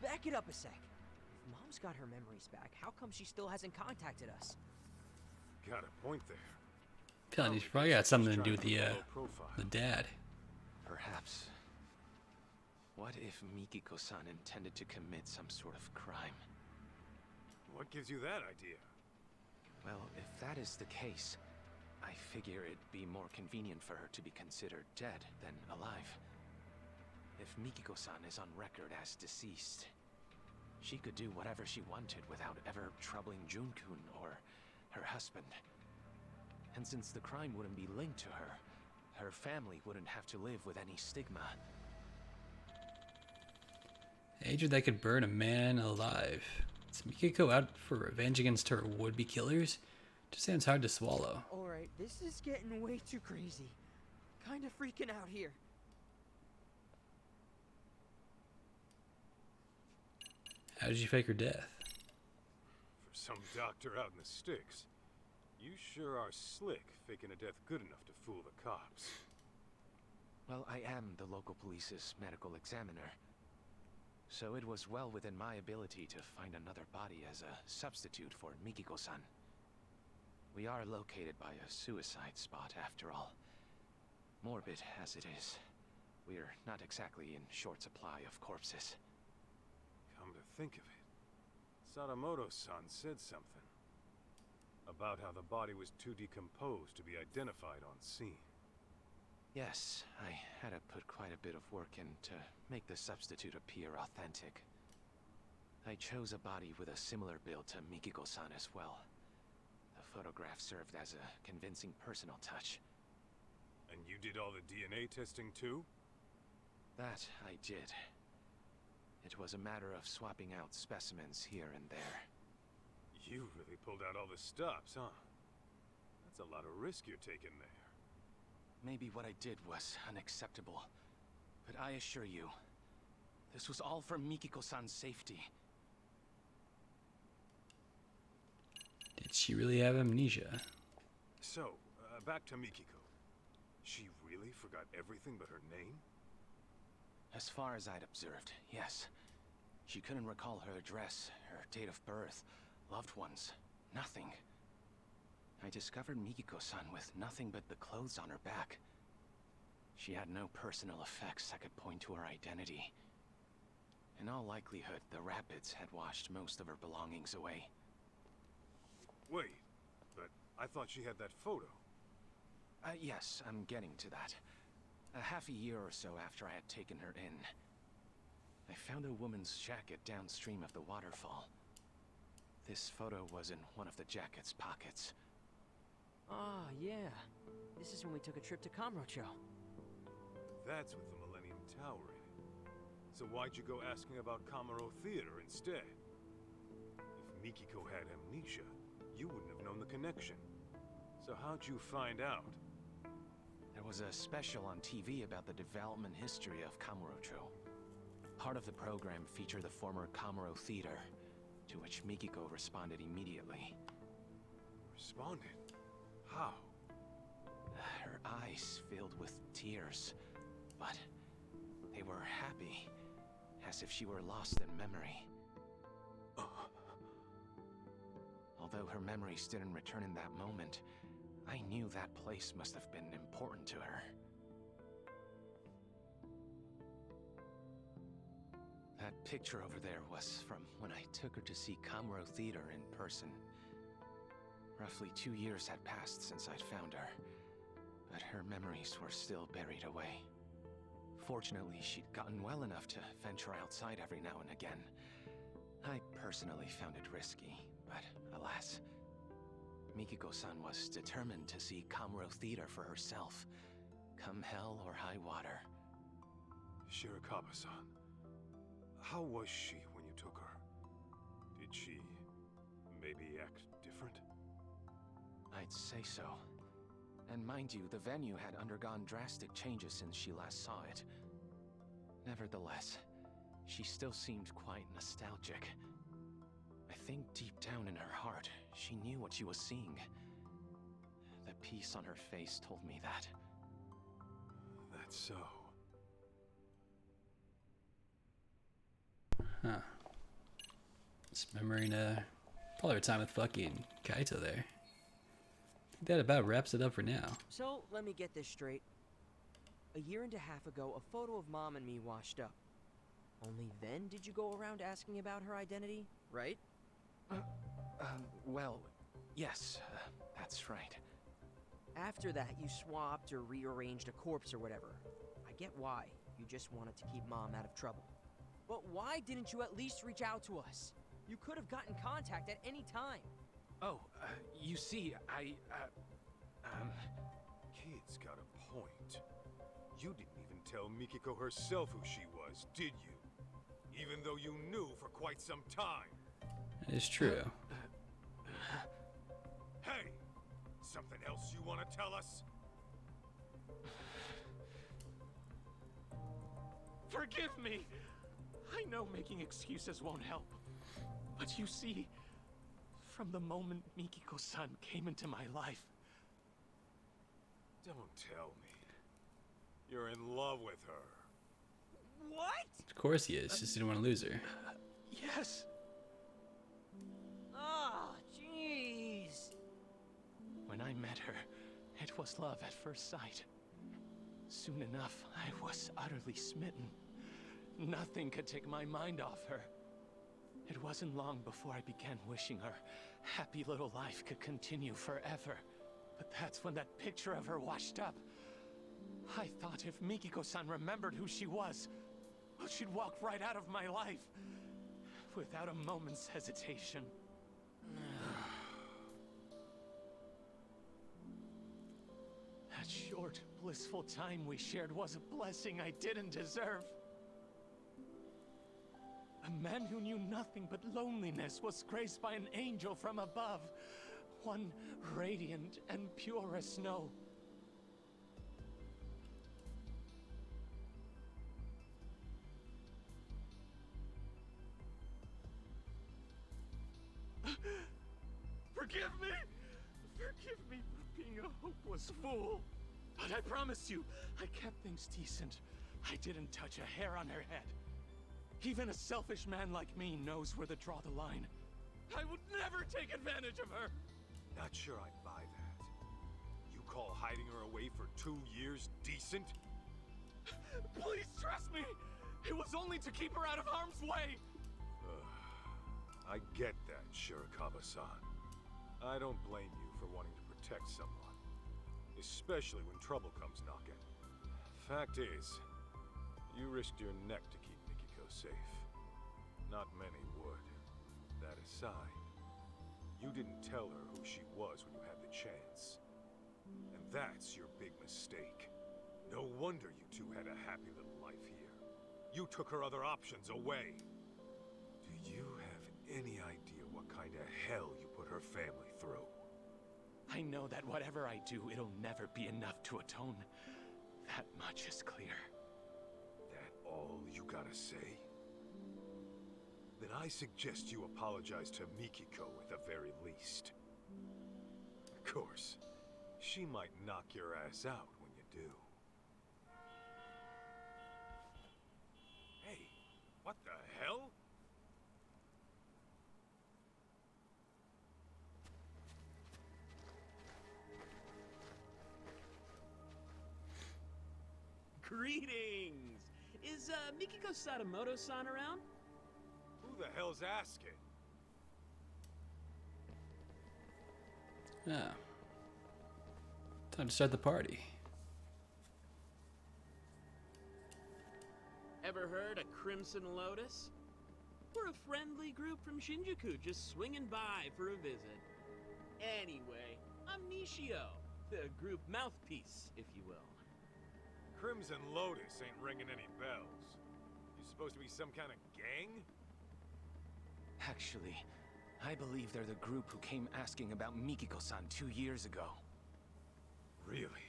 [SPEAKER 5] Back it up a sec. If Mom's got her memories back, how come she still hasn't contacted us?
[SPEAKER 3] Got a point there.
[SPEAKER 4] Feeling he's probably got something to do with the dad.
[SPEAKER 6] Perhaps. What if Mikiko-san intended to commit some sort of crime?
[SPEAKER 3] What gives you that idea?
[SPEAKER 6] Well, if that is the case, I figure it'd be more convenient for her to be considered dead than alive. If Mikiko-san is on record as deceased, she could do whatever she wanted without ever troubling Jun-kun or her husband. And since the crime wouldn't be linked to her, her family wouldn't have to live with any stigma.
[SPEAKER 4] A hatred that could burn a man alive. Is Mikiko out for revenge against her would-be killers? Just sounds hard to swallow.
[SPEAKER 5] Alright, this is getting way too crazy. Kinda freaking out here.
[SPEAKER 4] How did you fake her death?
[SPEAKER 3] For some doctor out in the sticks, you sure are slick faking a death good enough to fool the cops.
[SPEAKER 6] Well, I am the local police's medical examiner, so it was well within my ability to find another body as a substitute for Mikiko-san. We are located by a suicide spot, after all. Morbid as it is, we're not exactly in short supply of corpses.
[SPEAKER 3] Come to think of it, Sadamoto-san said something about how the body was too decomposed to be identified on scene.
[SPEAKER 6] Yes, I had to put quite a bit of work in to make the substitute appear authentic. I chose a body with a similar build to Mikiko-san as well. The photograph served as a convincing personal touch.
[SPEAKER 3] And you did all the DNA testing too?
[SPEAKER 6] That I did. It was a matter of swapping out specimens here and there.
[SPEAKER 3] You really pulled out all the stops, huh? That's a lot of risk you're taking there.
[SPEAKER 6] Maybe what I did was unacceptable, but I assure you, this was all for Mikiko-san's safety.
[SPEAKER 4] Did she really have amnesia?
[SPEAKER 3] So, back to Mikiko. She really forgot everything but her name?
[SPEAKER 6] As far as I'd observed, yes. She couldn't recall her address, her date of birth, loved ones, nothing. I discovered Mikiko-san with nothing but the clothes on her back. She had no personal effects that could point to her identity. In all likelihood, the rapids had washed most of her belongings away.
[SPEAKER 3] Wait, but I thought she had that photo.
[SPEAKER 6] Yes, I'm getting to that. Half a year or so after I had taken her in, I found a woman's jacket downstream of the waterfall. This photo was in one of the jacket's pockets.
[SPEAKER 5] Ah, yeah. This is when we took a trip to Kamurocho.
[SPEAKER 3] That's with the Millennium Tower in it. So why'd you go asking about Kamuro Theater instead? If Mikiko had amnesia, you wouldn't have known the connection. So how'd you find out?
[SPEAKER 6] There was a special on TV about the development history of Kamurocho. Part of the program featured the former Kamuro Theater, to which Mikiko responded immediately.
[SPEAKER 3] Responded? How?
[SPEAKER 6] Her eyes filled with tears, but they were happy, as if she were lost in memory. Although her memories didn't return in that moment, I knew that place must have been important to her. That picture over there was from when I took her to see Kamuro Theater in person. Roughly 2 years had passed since I'd found her, but her memories were still buried away. Fortunately, she'd gotten well enough to venture outside every now and again. I personally found it risky, but alas, Mikiko-san was determined to see Kamuro Theater for herself, come hell or high water.
[SPEAKER 3] Shirakawa-san, how was she when you took her? Did she maybe act different?
[SPEAKER 6] I'd say so. And mind you, the venue had undergone drastic changes since she last saw it. Nevertheless, she still seemed quite nostalgic. I think deep down in her heart, she knew what she was seeing. The peace on her face told me that.
[SPEAKER 3] that so?
[SPEAKER 4] Huh. Just remembering probably our time with fucking Kaito there. I think that about wraps it up for now.
[SPEAKER 5] So, let me get this straight. A year and a half ago, a photo of Mom and me washed up. Only then did you go around asking about her identity, right?
[SPEAKER 6] Well, yes, that's right.
[SPEAKER 5] After that, you swapped or rearranged a corpse or whatever. I get why. You just wanted to keep Mom out of trouble. But why didn't you at least reach out to us? You could have gotten contact at any time.
[SPEAKER 6] Oh, you see,
[SPEAKER 3] Kid's got a point. You didn't even tell Mikiko herself who she was, did you? Even though you knew for quite some time.
[SPEAKER 4] That is true.
[SPEAKER 3] Hey! Something else you want to tell us?
[SPEAKER 6] Forgive me! I know making excuses won't help. But you see, from the moment Mikiko-san came into my life...
[SPEAKER 3] Don't tell me. You're in love with her.
[SPEAKER 5] What?
[SPEAKER 4] Of course he is. Just didn't want to lose her.
[SPEAKER 6] Yes!
[SPEAKER 5] Ah, jeez.
[SPEAKER 6] When I met her, it was love at first sight. Soon enough, I was utterly smitten. Nothing could take my mind off her. It wasn't long before I began wishing her happy little life could continue forever. But that's when that picture of her washed up. I thought if Mikiko-san remembered who she was, well, she'd walk right out of my life. Without a moment's hesitation. That short, blissful time we shared was a blessing I didn't deserve. A man who knew nothing but loneliness was graced by an angel from above. One radiant and pure as snow. Forgive me! Forgive me for being a hopeless fool. But I promise you, I kept things decent. I didn't touch a hair on her head. Even a selfish man like me knows where to draw the line. I would never take advantage of her!
[SPEAKER 3] Not sure I'd buy that. You call hiding her away for 2 years decent?
[SPEAKER 6] Please trust me! It was only to keep her out of harm's way!
[SPEAKER 3] I get that, Shirakawa-san. I don't blame you for wanting to protect someone. Especially when trouble comes knocking. Fact is, you risked your neck to keep Mikiko safe. Not many would. That aside, you didn't tell her who she was when you had the chance. And that's your big mistake. No wonder you two had a happy little life here. You took her other options away. Do you have any idea what kind of hell you put her family through?
[SPEAKER 6] I know that whatever I do, it'll never be enough to atone. That much is clear.
[SPEAKER 3] That all you gotta say? Then I suggest you apologize to Mikiko at the very least. Of course, she might knock your ass out when you do. Hey, what the hell?
[SPEAKER 7] Greetings! Is Mikiko Sadamoto-san around?
[SPEAKER 3] Who the hell's asking?
[SPEAKER 4] Ah. Time to start the party.
[SPEAKER 7] Ever heard of Crimson Lotus? We're a friendly group from Shinjuku just swinging by for a visit. Anyway, I'm Nishio, the group mouthpiece, if you will.
[SPEAKER 3] Crimson Lotus ain't ringing any bells. You supposed to be some kind of gang?
[SPEAKER 6] Actually, I believe they're the group who came asking about Mikiko-san 2 years ago.
[SPEAKER 3] Really?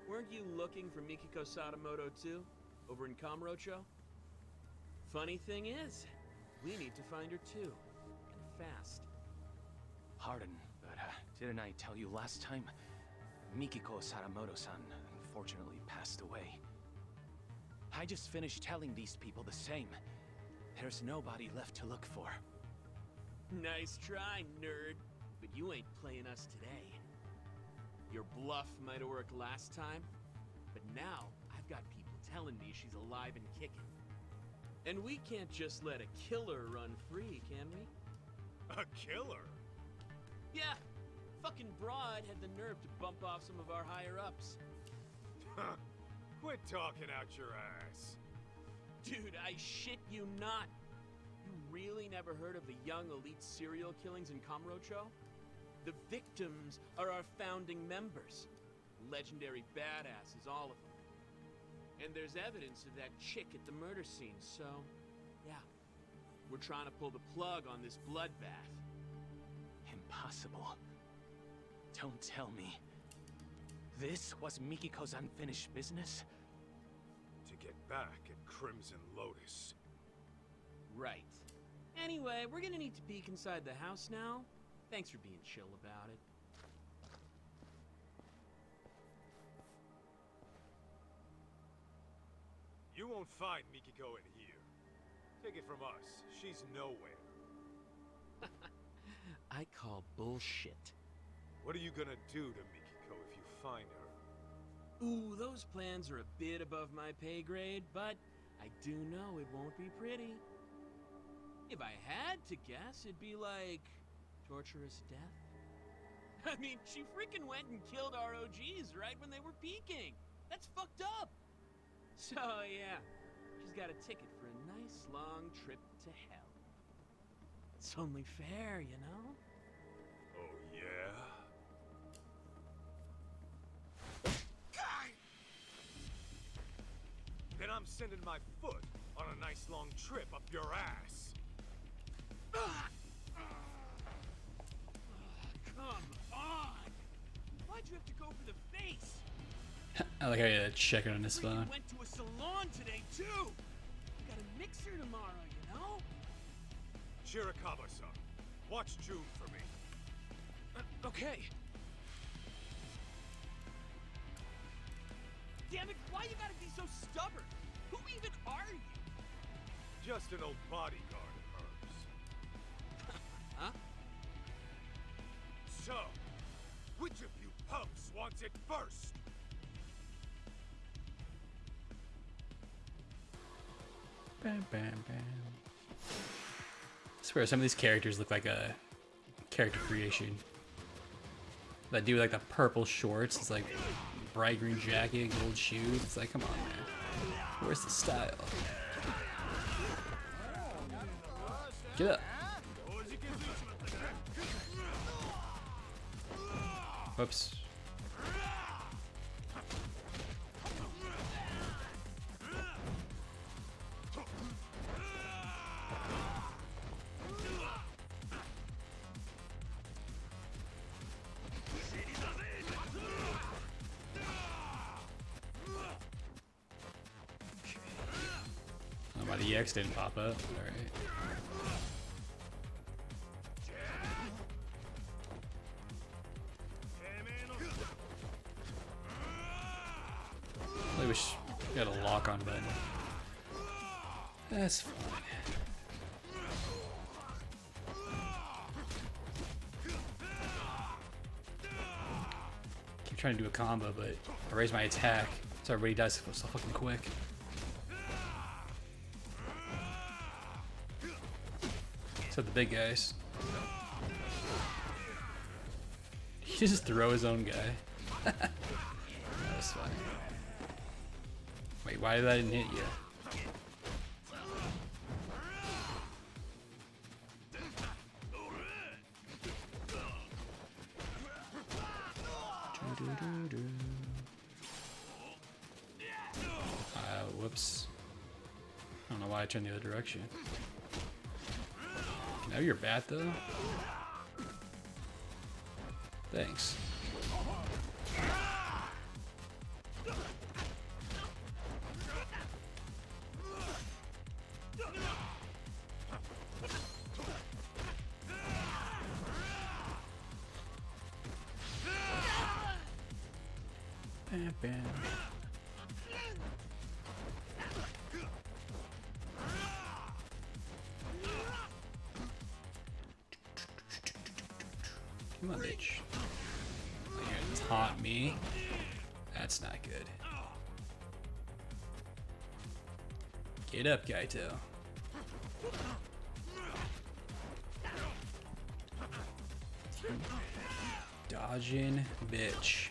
[SPEAKER 7] Weren't you looking for Mikiko Sadamoto too, over in Kamurocho? Funny thing is, we need to find her too, and fast.
[SPEAKER 6] Pardon, but didn't I tell you last time? Mikiko Sadamoto-san unfortunately passed away. I just finished telling these people the same. There's nobody left to look for.
[SPEAKER 7] Nice try, nerd. But you ain't playing us today. Your bluff might have worked last time, but now I've got people telling me she's alive and kicking. And we can't just let a killer run free, can we?
[SPEAKER 3] A killer?
[SPEAKER 7] Yeah. Fucking Broad had the nerve to bump off some of our higher-ups.
[SPEAKER 3] Quit talking out your ass.
[SPEAKER 7] Dude, I shit you not. You really never heard of the young elite serial killings in Kamurocho? The victims are our founding members. Legendary badasses, all of them. And there's evidence of that chick at the murder scene, so... yeah. We're trying to pull the plug on this bloodbath.
[SPEAKER 6] Impossible. Don't tell me. This was Mikiko's unfinished business?
[SPEAKER 3] To get back at Crimson Lotus.
[SPEAKER 7] Right. Anyway, we're gonna need to peek inside the house now. Thanks for being chill about it.
[SPEAKER 3] You won't find Mikiko in here. Take it from us, she's nowhere.
[SPEAKER 7] I call bullshit.
[SPEAKER 3] What are you gonna do to Mikiko if you find her?
[SPEAKER 7] Ooh, those plans are a bit above my pay grade, but I do know it won't be pretty. If I had to guess, it'd be like... torturous death? I mean, she freaking went and killed our OGs right when they were peaking. That's fucked up. So, yeah, she's got a ticket for a nice long trip to hell. It's only fair, you know?
[SPEAKER 3] Oh, yeah? Then I'm sending my foot on a nice long trip up your ass.
[SPEAKER 7] Come on! Why'd you have to go for the face?
[SPEAKER 4] I like how you check it on his phone.
[SPEAKER 7] Went to a salon today too. Got a mixer tomorrow, you know.
[SPEAKER 3] Shirakawa-san, watch June for me.
[SPEAKER 6] Okay.
[SPEAKER 7] Damn it! Why you gotta be so stubborn? Who even are you?
[SPEAKER 3] Just an old bodyguard of hers.
[SPEAKER 7] Huh?
[SPEAKER 3] So, which of you punks wants it first?
[SPEAKER 4] Bam, bam, bam. I swear some of these characters look like a character creation. That dude with like the purple shorts, it's like bright green jacket, gold shoes. It's like, come on, man. Where's the style? Get up. Whoops. Oh, my EX didn't pop up. Alright. I wish we had a lock on button. That's fine. Keep trying to do a combo, but I raise my attack so everybody dies so fucking quick. Except the big guys. He just throw his own guy. That was funny. Wait, why did that didn't hit you? Whoops. I don't know why I turned the other direction. Can I have your bat though? Thanks. Come on, bitch. You're gonna taunt me. That's not good. Get up, Kaito. Dodging, bitch.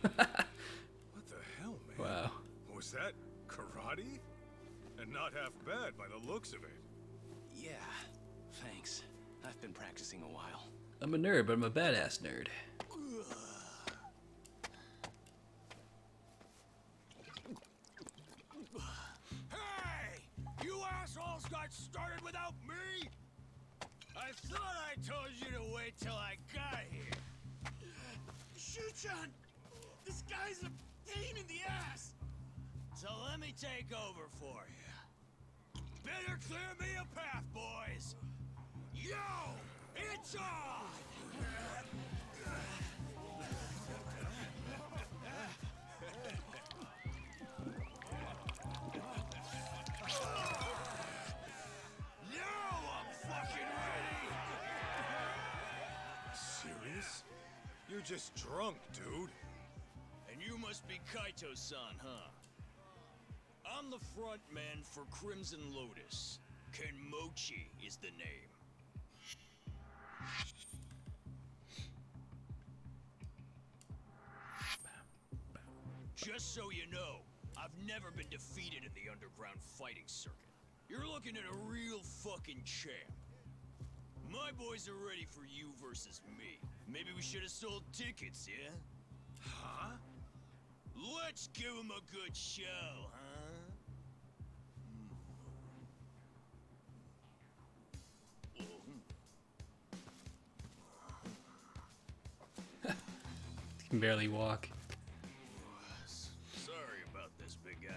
[SPEAKER 3] What the hell, man?
[SPEAKER 4] Wow.
[SPEAKER 3] Was that karate? And not half bad by the looks of it.
[SPEAKER 6] Yeah, thanks. I've been practicing a while.
[SPEAKER 4] I'm a nerd, but I'm a badass nerd.
[SPEAKER 3] Hey! You assholes got started without me? I thought I told you to wait till I got here.
[SPEAKER 8] Shu-chan! This guy's a pain in the ass!
[SPEAKER 3] So let me take over for you. Better clear me a path, boys. Yo! It's on! Now I'm fucking ready! Serious? You're just drunk, dude.
[SPEAKER 8] And you must be Kaito-san, huh? I'm the front man for Crimson Lotus. Kenmochi is the name. Just so you know, I've never been defeated in the underground fighting circuit. You're looking at a real fucking champ. My boys are ready for you versus me. Maybe we should have sold tickets, yeah?
[SPEAKER 3] Huh?
[SPEAKER 8] Let's give him a good show, huh?
[SPEAKER 4] Can barely walk.
[SPEAKER 8] Sorry about this, big guy.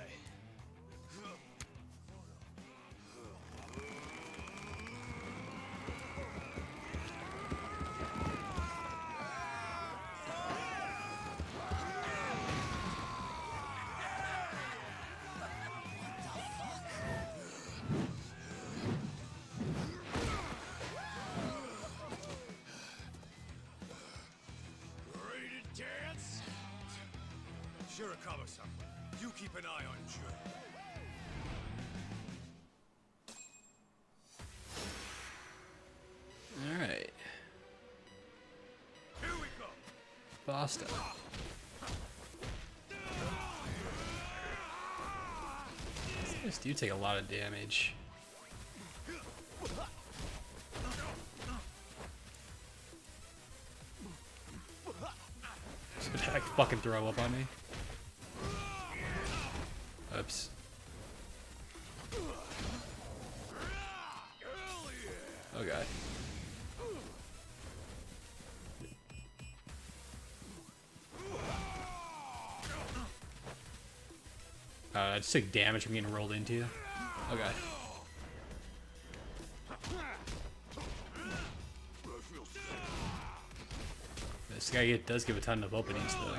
[SPEAKER 3] Ready to dance? Shirakawa-san, you keep an eye on Joe.
[SPEAKER 4] Alright.
[SPEAKER 3] Here we go.
[SPEAKER 4] Basta. These guys do take a lot of damage. This guy can fucking throw up on me. Oops. Oh god. I just took damage from getting rolled into. Oh god. This guy does give a ton of openings though.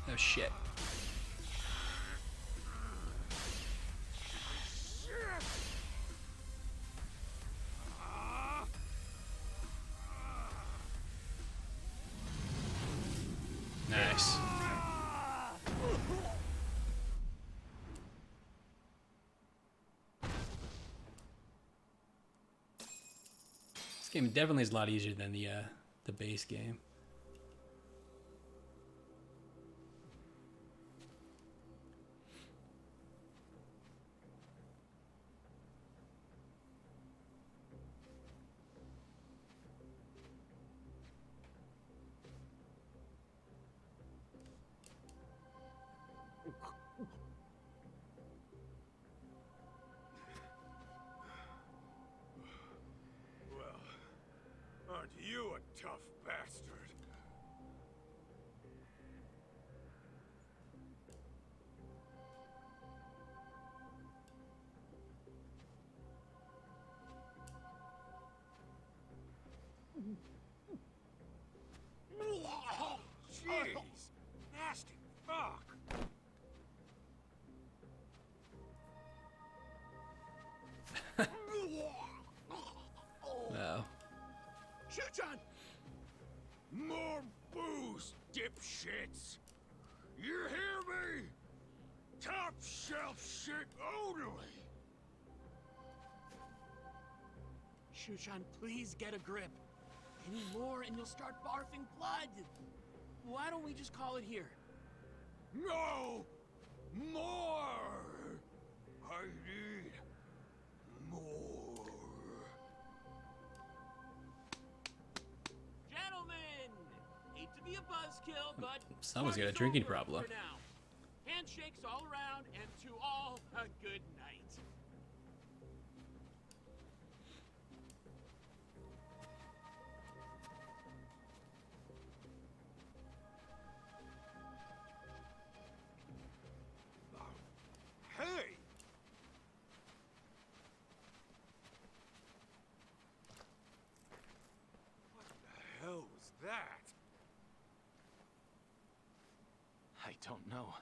[SPEAKER 4] Oh shit. Nice. This game definitely is a lot easier than the base game.
[SPEAKER 3] Tough bastard. Jeez! Nasty fuck!
[SPEAKER 4] Wow.
[SPEAKER 8] Shuchan! More booze, dipshits! You hear me? Top shelf shit only!
[SPEAKER 7] Shushan, please get a grip. Any more and you'll start barfing blood. Why don't we just call it here?
[SPEAKER 8] No! More! I need more.
[SPEAKER 7] Gentlemen! Hate to be a buzzkill, but
[SPEAKER 4] Someone's got a
[SPEAKER 7] party's
[SPEAKER 4] drinking
[SPEAKER 7] over
[SPEAKER 4] problem.
[SPEAKER 7] for now. Handshakes all around, and to all a good night.
[SPEAKER 3] Hey! What the hell was that?
[SPEAKER 6] I don't know.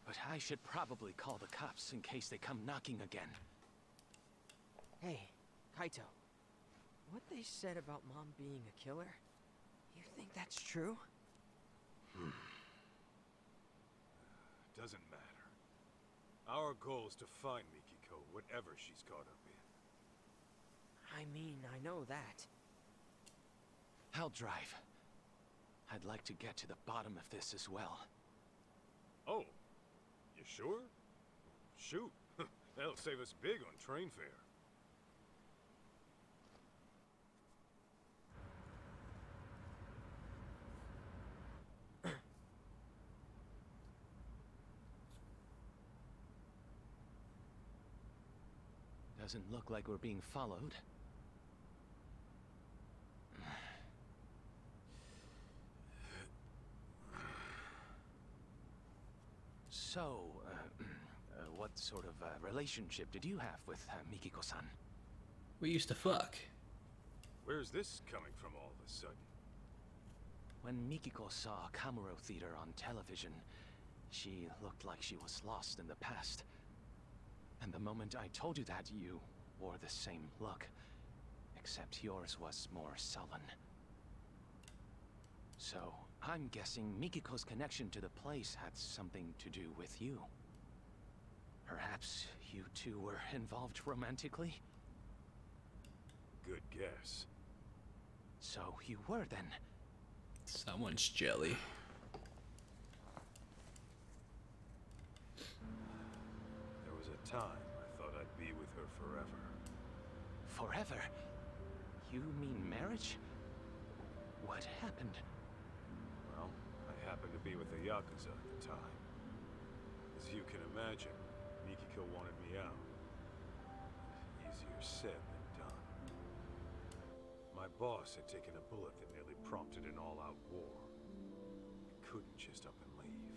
[SPEAKER 6] But I should probably call the cops in case they come knocking again.
[SPEAKER 5] Hey, Kaito. What they said about Mom being a killer? You think that's true?
[SPEAKER 3] Doesn't matter. Our goal is to find Mikiko, whatever she's caught up in.
[SPEAKER 5] I mean, I know that.
[SPEAKER 6] I'll drive. I'd like to get to the bottom of this as well.
[SPEAKER 3] Oh, you sure? Shoot, that'll save us big on train fare.
[SPEAKER 6] Doesn't look like we're being followed. So, what sort of relationship did you have with Mikiko-san?
[SPEAKER 4] We used to fuck.
[SPEAKER 3] Where's this coming from all of a sudden?
[SPEAKER 6] When Mikiko saw Kamuro Theater on television, she looked like she was lost in the past. And the moment I told you that, you wore the same look, except yours was more sullen. So, I'm guessing Mikiko's connection to the place had something to do with you. Perhaps you two were involved romantically?
[SPEAKER 3] Good guess.
[SPEAKER 6] So you were then.
[SPEAKER 4] Someone's jelly.
[SPEAKER 3] There was a time I thought I'd be with her forever.
[SPEAKER 6] Forever? You mean marriage? What happened?
[SPEAKER 3] Well, I happened to be with a Yakuza at the time. As you can imagine, Mikiko wanted me out. Easier said than done. My boss had taken a bullet that nearly prompted an all-out war. I couldn't just up and leave.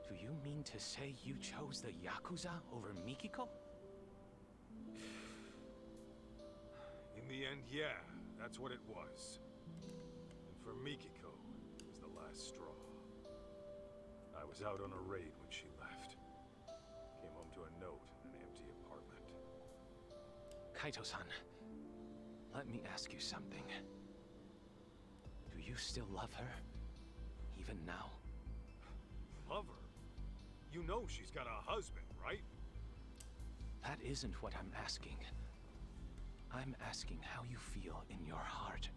[SPEAKER 6] Do you mean to say you chose the Yakuza over Mikiko?
[SPEAKER 3] In the end, yeah, that's what it was. And for Mikiko, it was the last straw. I was out on a raid when she left. Came home to a note in an empty apartment.
[SPEAKER 6] Kaito-san, let me ask you something. Do you still love her? Even now?
[SPEAKER 3] Love her? You know she's got a husband, right?
[SPEAKER 6] That isn't what I'm asking. I'm asking how you feel in your heart.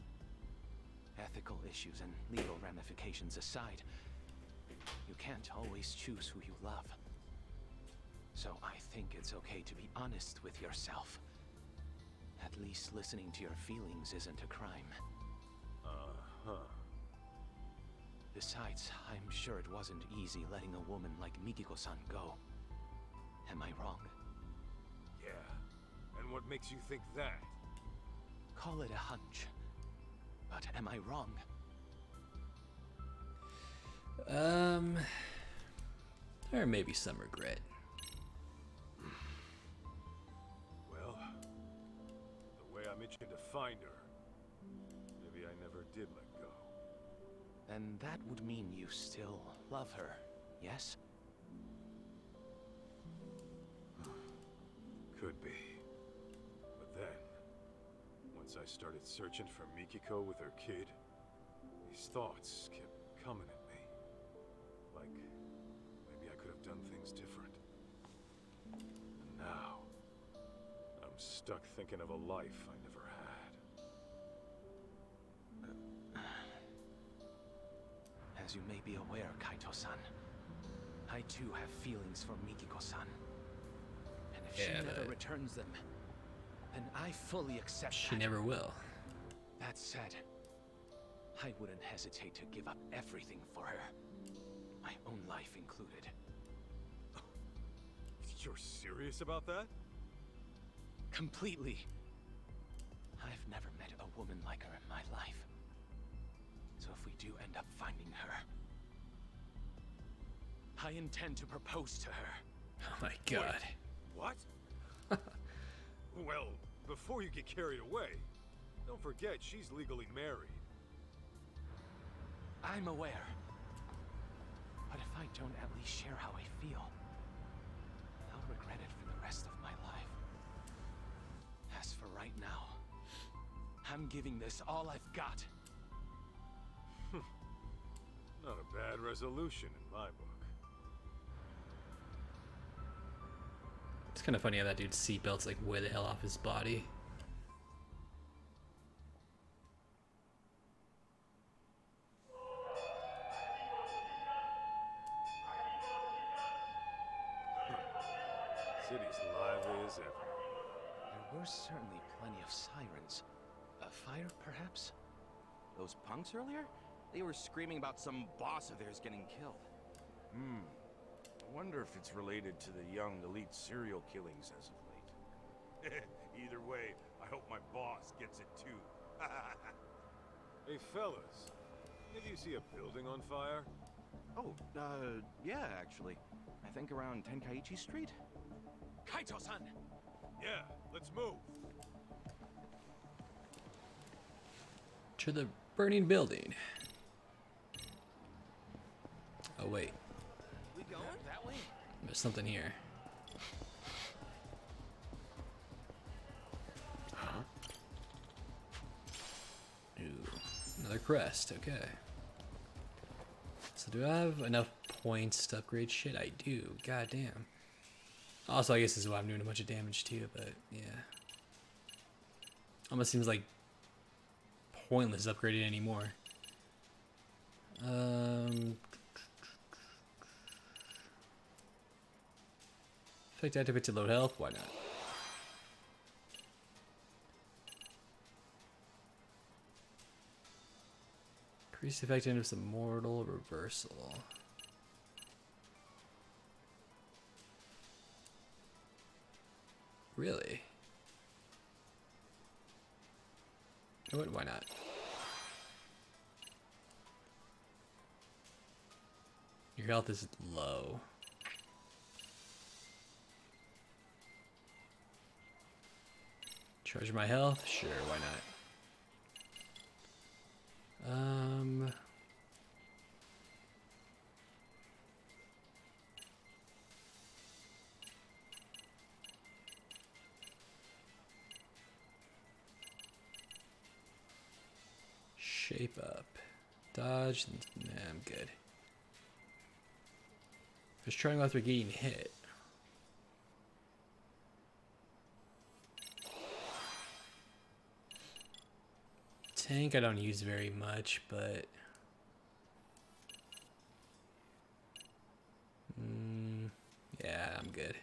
[SPEAKER 6] Ethical issues and legal ramifications aside, you can't always choose who you love. So I think it's okay to be honest with yourself. At least listening to your feelings isn't a crime.
[SPEAKER 3] Uh-huh.
[SPEAKER 6] Besides, I'm sure it wasn't easy letting a woman like Mikiko-san go. Am I wrong?
[SPEAKER 3] Yeah. And what makes you think that?
[SPEAKER 6] Call it a hunch. but am I wrong?
[SPEAKER 4] There may be some regret.
[SPEAKER 3] Well, the way I'm itching to find her, maybe I never did let go.
[SPEAKER 6] Then that would mean you still love her, yes?
[SPEAKER 3] Could be. But then, once I started searching for Mikiko with her kid, these thoughts kept coming at me. Like, maybe I could have done things different. And now, I'm stuck thinking of a life I never had.
[SPEAKER 6] As you may be aware, Kaito-san, I too have feelings for Mikiko-san. And if she never returns them, then I fully accept
[SPEAKER 4] She
[SPEAKER 6] that.
[SPEAKER 4] never will.
[SPEAKER 6] That said, I wouldn't hesitate to give up everything for her. My own life included.
[SPEAKER 3] You're serious about that?
[SPEAKER 6] Completely. I've never met a woman like her in my life. So if we do end up finding her, I intend to propose to her.
[SPEAKER 4] Oh my god.
[SPEAKER 3] What? Well, before you get carried away, don't forget she's legally married.
[SPEAKER 6] I'm aware. But if I don't at least share how I feel, I'll regret it for the rest of my life. As for right now, I'm giving this all I've got.
[SPEAKER 3] Not a bad resolution in my book.
[SPEAKER 4] It's kind of funny how that dude's seatbelt's like way the hell off his body.
[SPEAKER 3] City's lively as ever.
[SPEAKER 6] There were certainly plenty of sirens. A fire, perhaps?
[SPEAKER 9] Those punks earlier? They were screaming about some boss of theirs getting killed.
[SPEAKER 10] I wonder if it's related to the young elite serial killings as of late. Either way, I hope my boss gets it too.
[SPEAKER 3] Hey fellas, did you see a building on fire?
[SPEAKER 9] Oh, yeah, actually. I think around Tenkaichi Street?
[SPEAKER 6] Kaito-san!
[SPEAKER 3] Yeah, let's move.
[SPEAKER 4] To the burning building. Oh wait,
[SPEAKER 6] We going that way?
[SPEAKER 4] there's something here. Ooh, another crest, okay. So do I have enough points to upgrade shit? I do, goddamn. Also, I guess this is why I'm doing a bunch of damage too, but yeah. Almost seems like pointless upgrading anymore. Effect activate to load health, why not? Increase the effectiveness of mortal reversal. Really? You know what? Why not? Your health is low. Charge my health? Sure, why not? Shape up. Dodge. Nah, I'm good. Just trying after getting hit. Tank I don't use very much, but yeah, I'm good.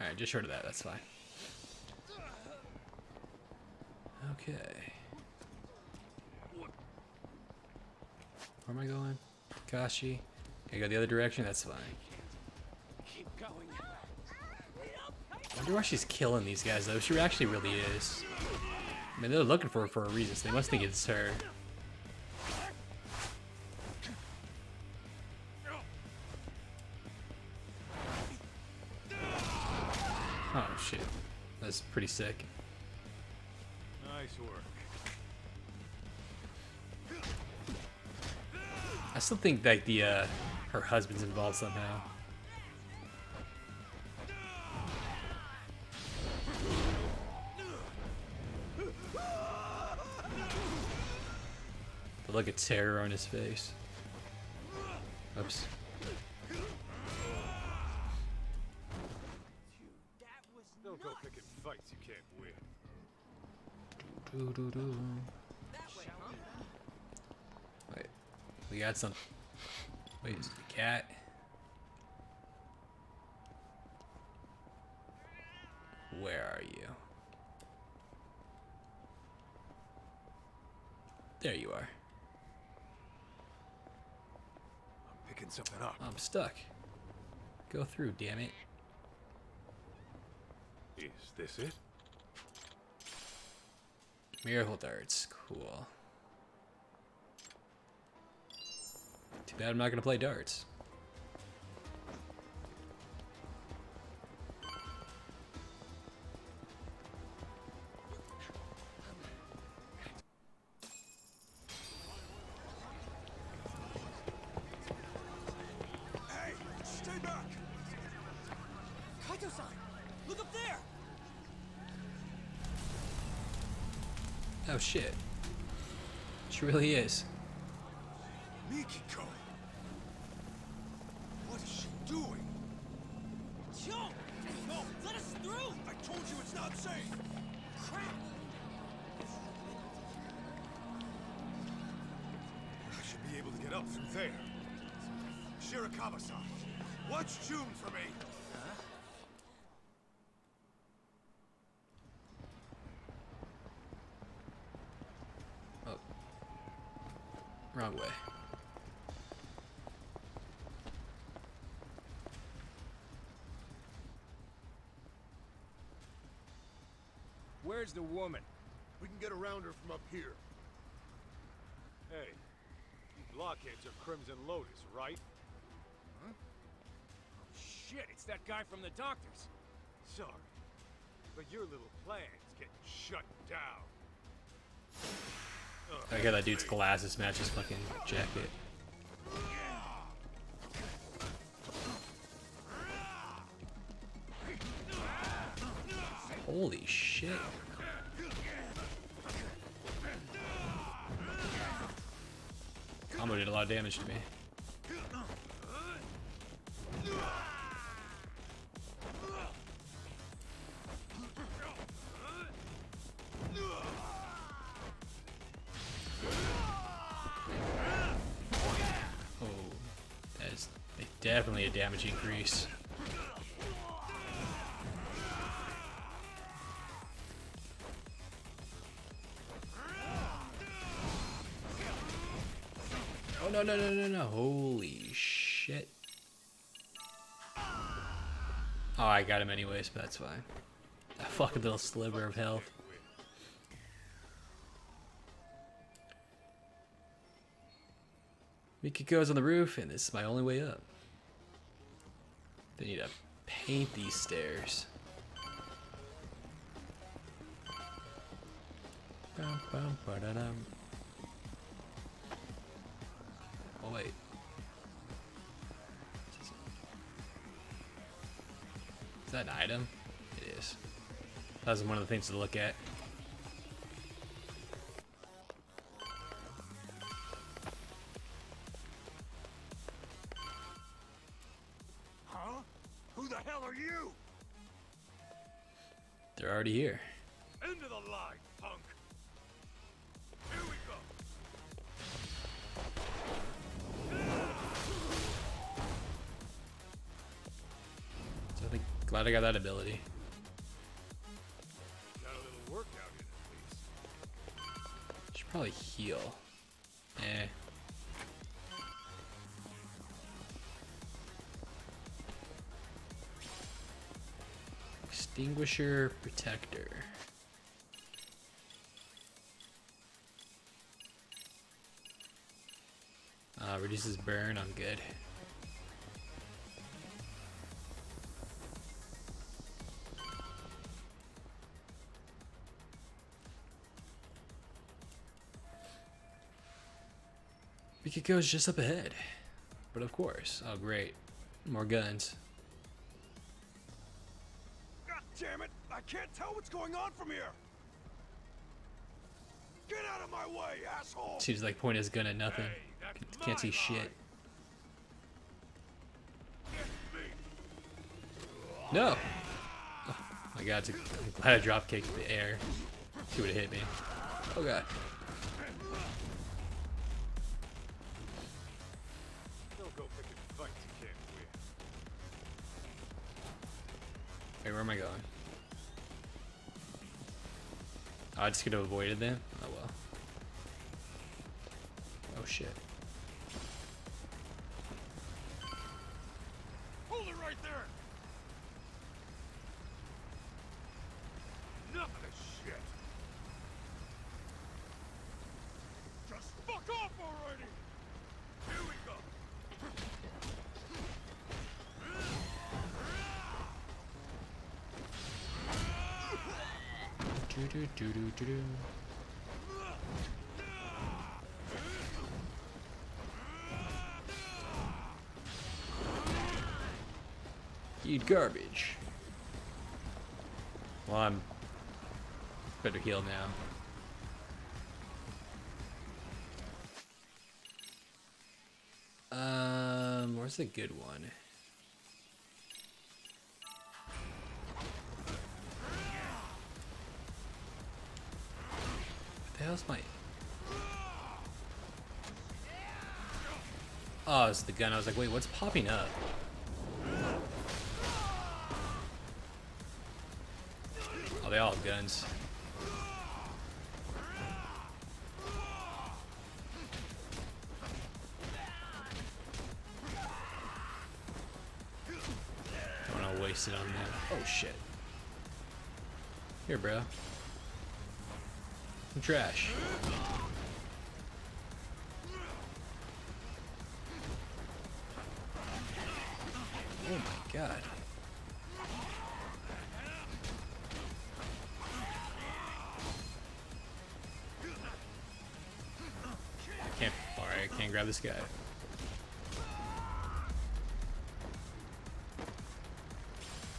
[SPEAKER 4] Alright, just short of that, that's fine. Okay. Where am I going? Kashi. Can I go the other direction? That's fine.
[SPEAKER 6] Keep going.
[SPEAKER 4] I wonder why she's killing these guys, though. She actually really is. I mean, they're looking for her for a reason, so they must think it's her. Oh, shit. That's pretty sick.
[SPEAKER 3] Nice work.
[SPEAKER 4] I still think that her husband's involved somehow. The look of terror on his face. Oops.
[SPEAKER 3] Don't go picking fights you can't win.
[SPEAKER 4] Doo-doo-doo. Wait, we got some. Wait, is it a cat? Where are you? There you are.
[SPEAKER 3] I'm picking something up.
[SPEAKER 4] I'm stuck. Go through, damn it.
[SPEAKER 3] Is this it?
[SPEAKER 4] Miracle darts, cool. Too bad I'm not gonna play darts.
[SPEAKER 10] Hey, stay back!
[SPEAKER 5] Kaito-san! Look up there!
[SPEAKER 4] Oh shit. She really is.
[SPEAKER 10] Mikiko! What is she doing?
[SPEAKER 5] Yo! Yo, let us through!
[SPEAKER 10] I told you it's not safe!
[SPEAKER 5] Crap!
[SPEAKER 3] I should be able to get up through there. Shirakawa-san, watch June for me.
[SPEAKER 4] Oh. Wrong way.
[SPEAKER 10] Where's the woman?
[SPEAKER 3] We can get around her from up here. Hey, you blockheads are Crimson Lotus, right?
[SPEAKER 10] Huh? Oh shit, it's that guy from the doctors.
[SPEAKER 3] Sorry, but your little plan's getting shut down.
[SPEAKER 4] I got that dude's glasses match his fucking jacket. Holy shit. Combo did a lot of damage to me. Oh, that is definitely a damage increase. Oh, no, no, no, no, no. Holy shit. Oh, I got him anyways, but that's fine. A fucking little sliver of health. Mikiko's on the roof, and this is my only way up. They need to paint these stairs. Bum, bum, ba-da-dum. Oh wait. Is that an item? It is. That was one of the things to look at.
[SPEAKER 10] Huh? Who the hell are you?
[SPEAKER 4] They're already here.
[SPEAKER 3] Into the line, punk. Here we go.
[SPEAKER 4] So I think glad I got that ability.
[SPEAKER 3] Got a little workout in at least.
[SPEAKER 4] Should probably heal. Eh. Extinguisher protector. Reduces burn. I'm good. Mikiko's just up ahead. But of course. Oh, great. More guns.
[SPEAKER 10] God damn it! I can't tell what's going on from here! Get out of my way, asshole!
[SPEAKER 4] Seems like pointing his gun at nothing.
[SPEAKER 10] Hey, that's
[SPEAKER 4] Can't see
[SPEAKER 10] my
[SPEAKER 4] shit.
[SPEAKER 10] line. Get me.
[SPEAKER 4] No! Oh my god, I'm glad I drop kicked the air. She would have hit me. Oh god.
[SPEAKER 3] Don't go picking fights you can't win.
[SPEAKER 4] Wait, where am I going? Oh, I just could have avoided them? Oh well. Oh shit.
[SPEAKER 10] Hold it right there! Enough of this shit! Just fuck off already! Here we go!
[SPEAKER 4] Do do do do do do. Eat garbage. Well, I'm better healed now. Where's the good one? What the hell's my... Oh, it's the gun. I was like, wait, what's popping up? Oh, they all have guns. Don't want to waste it on that. Oh, shit. Here, bro. Some trash. Oh my god. I can't grab this guy.
[SPEAKER 3] Got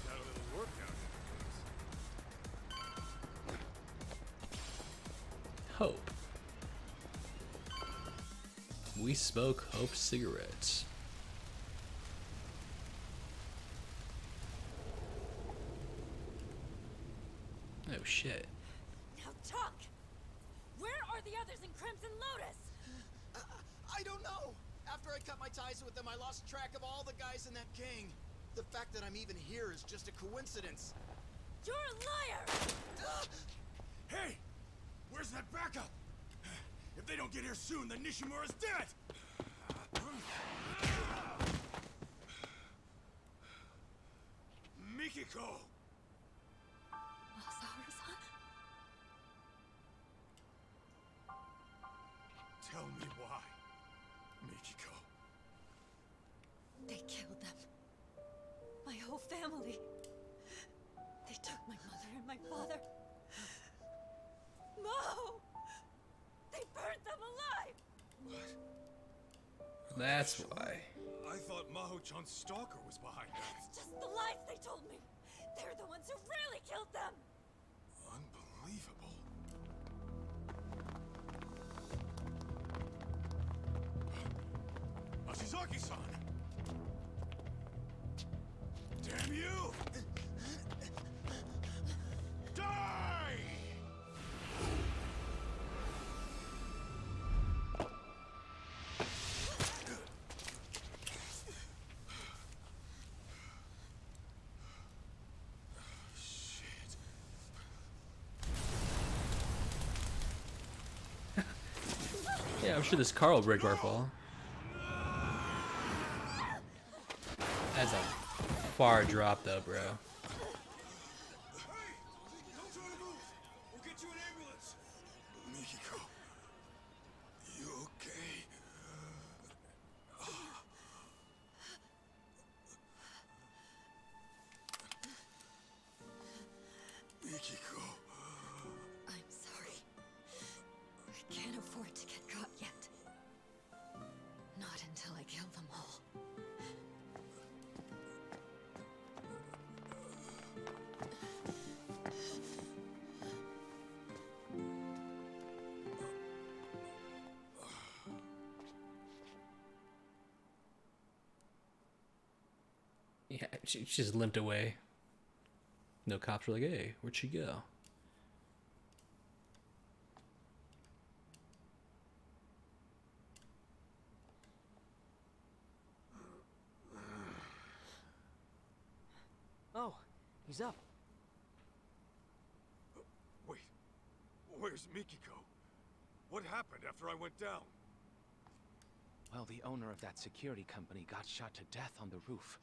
[SPEAKER 3] a little workout in
[SPEAKER 4] Hope. We smoke Hope cigarettes. Oh shit.
[SPEAKER 11] Now talk! Where are the others in Crimson Lotus?
[SPEAKER 12] I don't know. After I cut my ties with them, I lost track of all the guys in that gang. The fact that I'm even here is just a coincidence.
[SPEAKER 11] You're a liar!
[SPEAKER 10] Hey! Where's that backup? If they don't get here soon, then Nishimura's dead! Mikiko!
[SPEAKER 11] Masaharu-san?
[SPEAKER 10] Tell me why, Mikiko.
[SPEAKER 11] They killed them. My whole family. They took my mother and my father. Mo! They burned them alive!
[SPEAKER 10] What?
[SPEAKER 4] That's why.
[SPEAKER 10] I thought Maho-chan's stalker was behind that.
[SPEAKER 11] It's just the lies they told me. They're the ones who really killed them.
[SPEAKER 10] Unbelievable. Ashizaki-san! Damn you! Die! Shit.
[SPEAKER 4] Yeah, I'm sure this car will break our fall. That's a far drop though, bro. Yeah, she just limped away. No cops were like, hey, where'd she go?
[SPEAKER 5] Oh, he's up.
[SPEAKER 3] Wait, where's Mikiko? What happened after I went down?
[SPEAKER 6] Well, the owner of that security company got shot to death on the roof.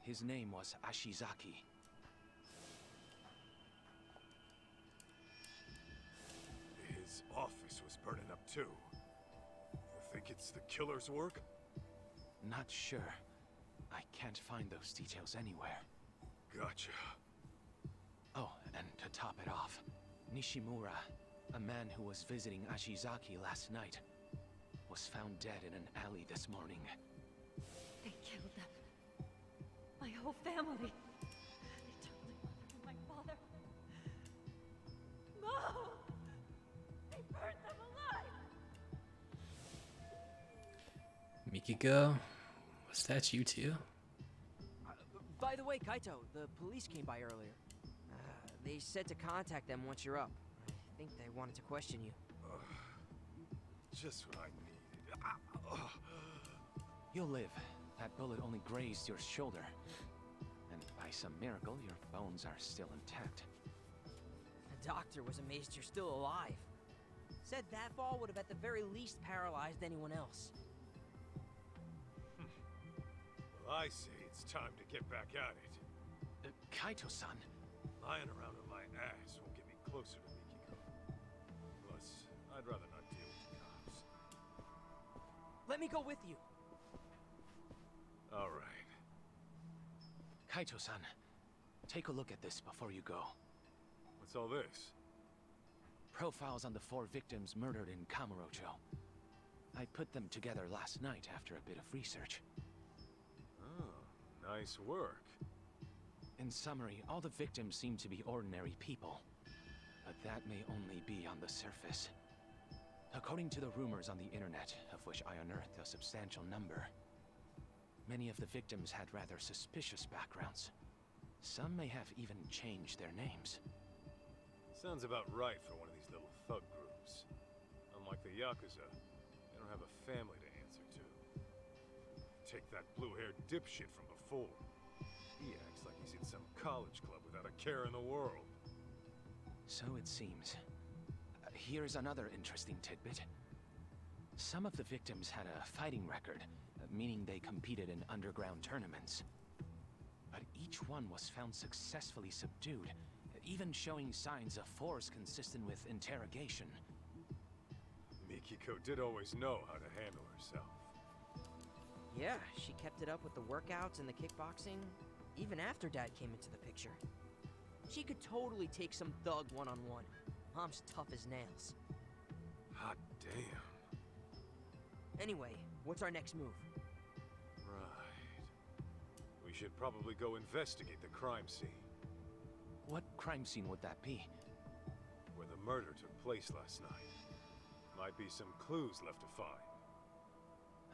[SPEAKER 6] His name was Ashizaki.
[SPEAKER 3] His office was burning up too. You think it's the killer's work?
[SPEAKER 6] Not sure. I can't find those details anywhere.
[SPEAKER 3] Gotcha.
[SPEAKER 6] Oh, and to top it off, Nishimura, a man who was visiting Ashizaki last night, was found dead in an alley this morning.
[SPEAKER 11] They killed them. My whole family. They took my mother and my father. No! They burned them alive!
[SPEAKER 4] Mikiko? Was that you too?
[SPEAKER 5] By the way, Kaito, the police came by earlier. They said to contact them once you're up. I think they wanted to question you.
[SPEAKER 3] Just what I needed.
[SPEAKER 6] You'll live. That bullet only grazed your shoulder. And by some miracle, your bones are still intact.
[SPEAKER 5] The doctor was amazed you're still alive. Said that fall would have at the very least paralyzed anyone else.
[SPEAKER 3] Well, I say it's time to get back at it.
[SPEAKER 6] Kaito-san.
[SPEAKER 3] Lying around on my ass won't get me closer to Mikiko. Plus, I'd rather not deal with the cops.
[SPEAKER 5] Let me go with you.
[SPEAKER 3] All right.
[SPEAKER 6] Kaito-san, take a look at this before you go.
[SPEAKER 3] What's all this?
[SPEAKER 6] Profiles on the 4 victims murdered in Kamurocho. I put them together last night after a bit of research.
[SPEAKER 3] Oh, nice work.
[SPEAKER 6] In summary, all the victims seem to be ordinary people. But that may only be on the surface. According to the rumors on the internet, of which I unearthed a substantial number, many of the victims had rather suspicious backgrounds. Some may have even changed their names.
[SPEAKER 3] Sounds about right for one of these little thug groups. Unlike the Yakuza, they don't have a family to answer to. Take that blue-haired dipshit from before. He acts like he's in some college club without a care in the world.
[SPEAKER 6] So it seems. Here's another interesting tidbit. Some of the victims had a fighting record, meaning they competed in underground tournaments. But each one was found successfully subdued, even showing signs of force consistent with interrogation.
[SPEAKER 3] Mikiko did always know how to handle herself.
[SPEAKER 5] Yeah, she kept it up with the workouts and the kickboxing, even after Dad came into the picture. She could totally take some thug one-on-one. Mom's tough as nails.
[SPEAKER 3] Hot damn.
[SPEAKER 5] Anyway, what's our next move?
[SPEAKER 3] Right. We should probably go investigate the crime scene.
[SPEAKER 6] What crime scene would that be?
[SPEAKER 3] Where the murder took place last night. Might be some clues left to find.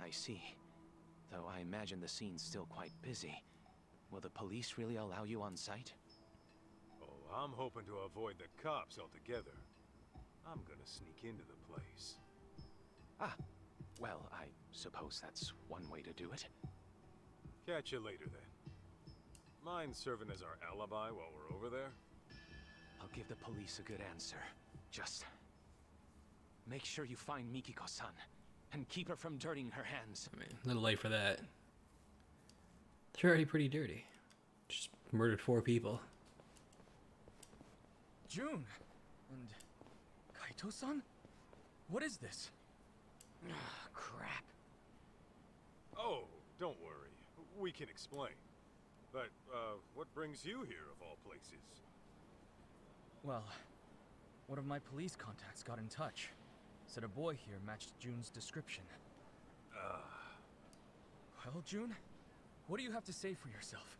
[SPEAKER 6] I see. Though I imagine the scene's still quite busy. Will the police really allow you on site?
[SPEAKER 3] Oh, I'm hoping to avoid the cops altogether. I'm gonna sneak into the place.
[SPEAKER 6] Ah, well, I suppose that's one way to do it.
[SPEAKER 3] Catch you later, then. Mind serving as our alibi while we're over there?
[SPEAKER 6] I'll give the police a good answer. Just make sure you find Mikiko-san and keep her from dirtying her hands.
[SPEAKER 4] I mean, a little late for that. They're already pretty dirty. Just murdered 4 people.
[SPEAKER 13] June! And Kaito-san? What is this?
[SPEAKER 5] Crap.
[SPEAKER 3] Oh, don't worry. We can explain. But, what brings you here of all places?
[SPEAKER 13] Well, one of my police contacts got in touch. Said a boy here matched June's description. Well, June, what do you have to say for yourself?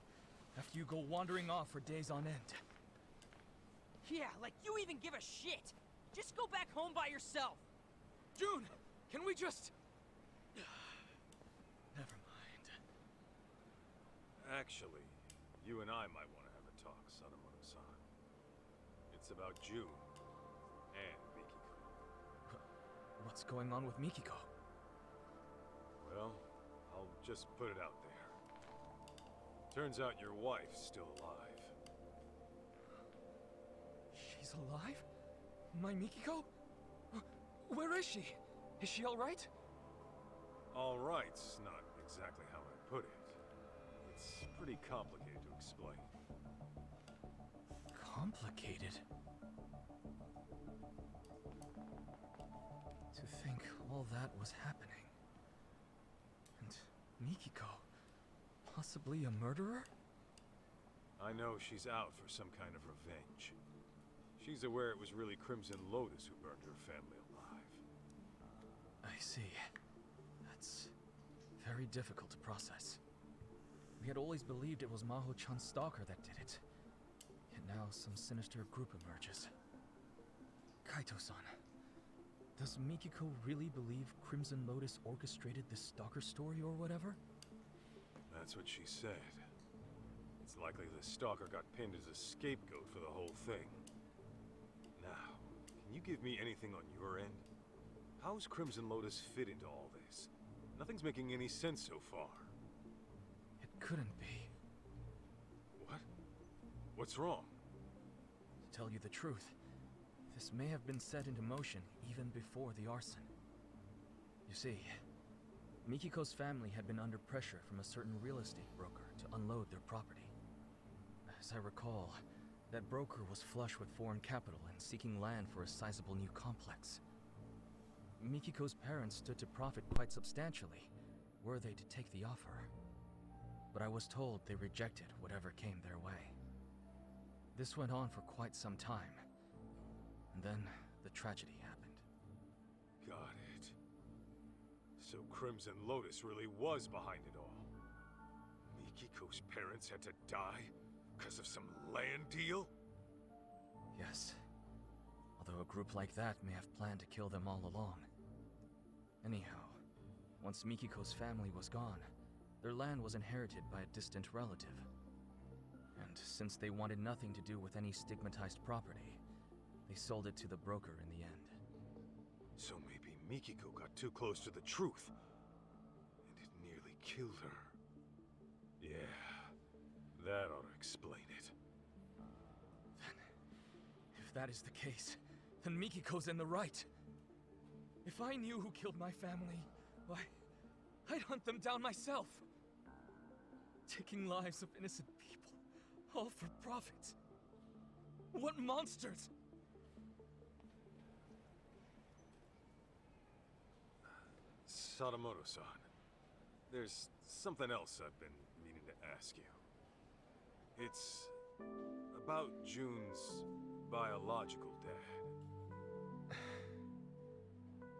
[SPEAKER 13] After you go wandering off for days on end?
[SPEAKER 5] Yeah, like you even give a shit! Just go back home by yourself!
[SPEAKER 13] June! Can we just... Never mind.
[SPEAKER 3] Actually, you and I might want to have a talk, Sadamoto-san. It's about June and Mikiko.
[SPEAKER 13] What's going on with Mikiko?
[SPEAKER 3] Well, I'll just put it out there. Turns out your wife's still alive.
[SPEAKER 13] She's alive? My Mikiko? Where is she? Is she alright?
[SPEAKER 3] All right's not exactly how I put it. It's pretty complicated to explain.
[SPEAKER 13] Complicated? To think all that was happening. And Mikiko, possibly a murderer?
[SPEAKER 3] I know she's out for some kind of revenge. She's aware it was really Crimson Lotus who burned her family alive.
[SPEAKER 13] I see. That's very difficult to process. We had always believed it was Maho-chan's stalker that did it. Yet now some sinister group emerges. Kaito-san, does Mikiko really believe Crimson Lotus orchestrated this stalker story or whatever?
[SPEAKER 3] That's what she said. It's likely the stalker got pinned as a scapegoat for the whole thing. Now, can you give me anything on your end? How's Crimson Lotus fit into all this? Nothing's making any sense so far.
[SPEAKER 13] It couldn't be.
[SPEAKER 3] What? What's wrong?
[SPEAKER 13] To tell you the truth, this may have been set into motion even before the arson. You see, Mikiko's family had been under pressure from a certain real estate broker to unload their property. As I recall, that broker was flush with foreign capital and seeking land for a sizable new complex. Mikiko's parents stood to profit quite substantially, were they to take the offer. But I was told they rejected whatever came their way. This went on for quite some time, and then the tragedy happened.
[SPEAKER 3] Got it. So Crimson Lotus really was behind it all. Mikiko's parents had to die because of some land deal?
[SPEAKER 13] Yes. Although a group like that may have planned to kill them all along. Anyhow, once Mikiko's family was gone, their land was inherited by a distant relative. And since they wanted nothing to do with any stigmatized property, they sold it to the broker in the end.
[SPEAKER 3] So maybe Mikiko got too close to the truth, and it nearly killed her. Yeah, that ought to explain it.
[SPEAKER 13] If that is the case, then Mikiko's in the right. If I knew who killed my family, why, I'd hunt them down myself. Taking lives of innocent people, all for profit. What monsters!
[SPEAKER 3] Sadamoto-san, there's something else I've been meaning to ask you. It's about June's biological dad.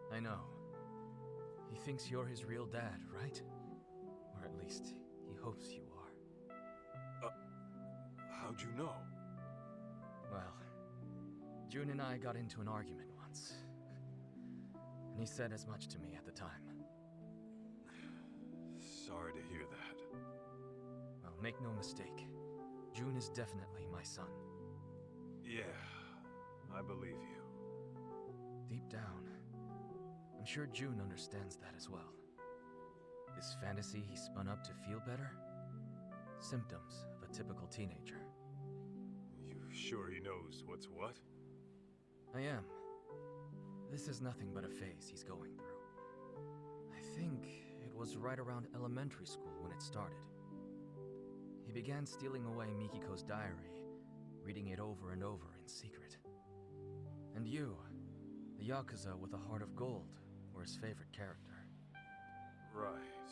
[SPEAKER 13] I know. He thinks you're his real dad, right? Or at least, he hopes you are.
[SPEAKER 3] How'd you know?
[SPEAKER 13] Well, June and I got into an argument once. And he said as much to me at the time.
[SPEAKER 3] Sorry to hear that.
[SPEAKER 13] Well, make no mistake. June is definitely my son.
[SPEAKER 3] Yeah, I believe you.
[SPEAKER 13] Deep down, I'm sure June understands that as well. This fantasy he spun up to feel better? Symptoms of a typical teenager.
[SPEAKER 3] You sure he knows what's what?
[SPEAKER 13] I am. This is nothing but a phase he's going through. I think it was right around elementary school when it started. He began stealing away Mikiko's diary, reading it over and over in secret. And you, the Yakuza with a heart of gold, were his favorite character.
[SPEAKER 3] Right.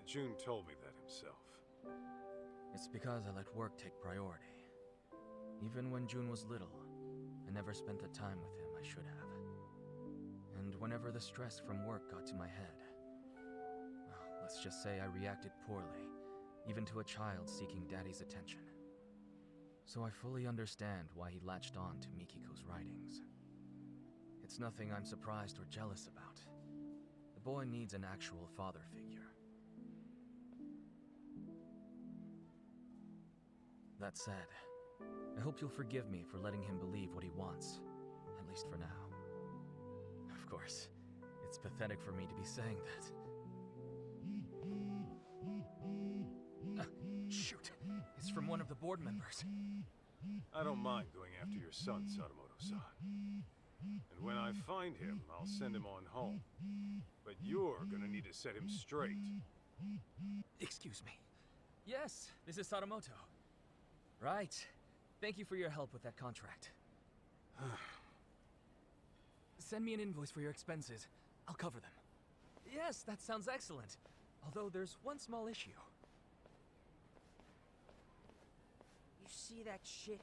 [SPEAKER 3] June told me that himself.
[SPEAKER 13] It's because I let work take priority. Even when June was little, I never spent the time with him I should have. And whenever the stress from work got to my head, well, let's just say I reacted poorly, even to a child seeking daddy's attention. So I fully understand why he latched on to Mikiko's writings. It's nothing I'm surprised or jealous about. The boy needs an actual father figure. That said, I hope you'll forgive me for letting him believe what he wants, at least for now. Of course, it's pathetic for me to be saying that. Shoot! It's from one of the board members.
[SPEAKER 3] I don't mind going after your son, Sadamoto-san. And when I find him, I'll send him on home. But you're gonna need to set him straight.
[SPEAKER 13] Excuse me. Yes, this is Sadamoto. Right. Thank you for your help with that contract. Send me an invoice for your expenses. I'll cover them. Yes, that sounds excellent. Although there's one small issue.
[SPEAKER 5] You see that shit?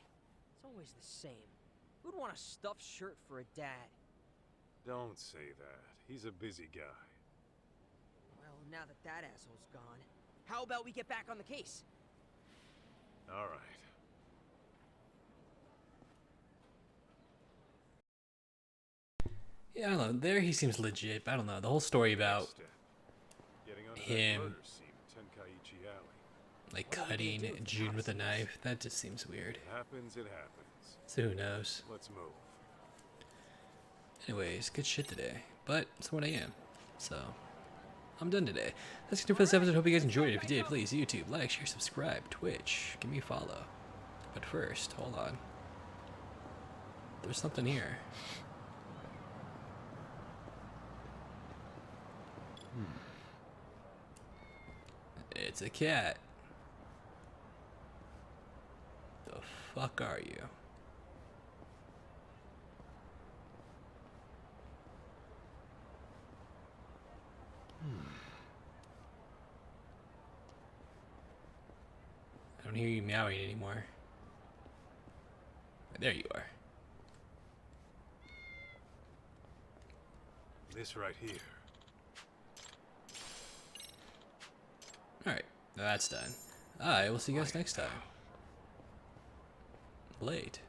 [SPEAKER 5] It's always the same. Who'd want a stuffed shirt for a dad?
[SPEAKER 3] Don't say that. He's a busy guy.
[SPEAKER 5] Well, now that that asshole's gone, how about we get back on the case?
[SPEAKER 3] All right.
[SPEAKER 4] Yeah, I don't know. There he seems legit, but I don't know. The whole story about
[SPEAKER 3] Getting under that
[SPEAKER 4] him,
[SPEAKER 3] murder scene in Tenkaichi Alley.
[SPEAKER 4] like, cutting June with a knife, that just seems weird.
[SPEAKER 3] It happens, it happens.
[SPEAKER 4] So who knows?
[SPEAKER 3] Let's move.
[SPEAKER 4] Anyways, good shit today. But it's 1 a.m. So I'm done today. That's it for this episode. Hope you guys enjoyed it. If you did, please YouTube, like, share, subscribe, Twitch, give me a follow. But first, hold on. There's something here. It's a cat. The fuck are you? I don't hear you meowing anymore. There you are.
[SPEAKER 3] This right here.
[SPEAKER 4] Alright, that's done. I will see you guys next time. Late.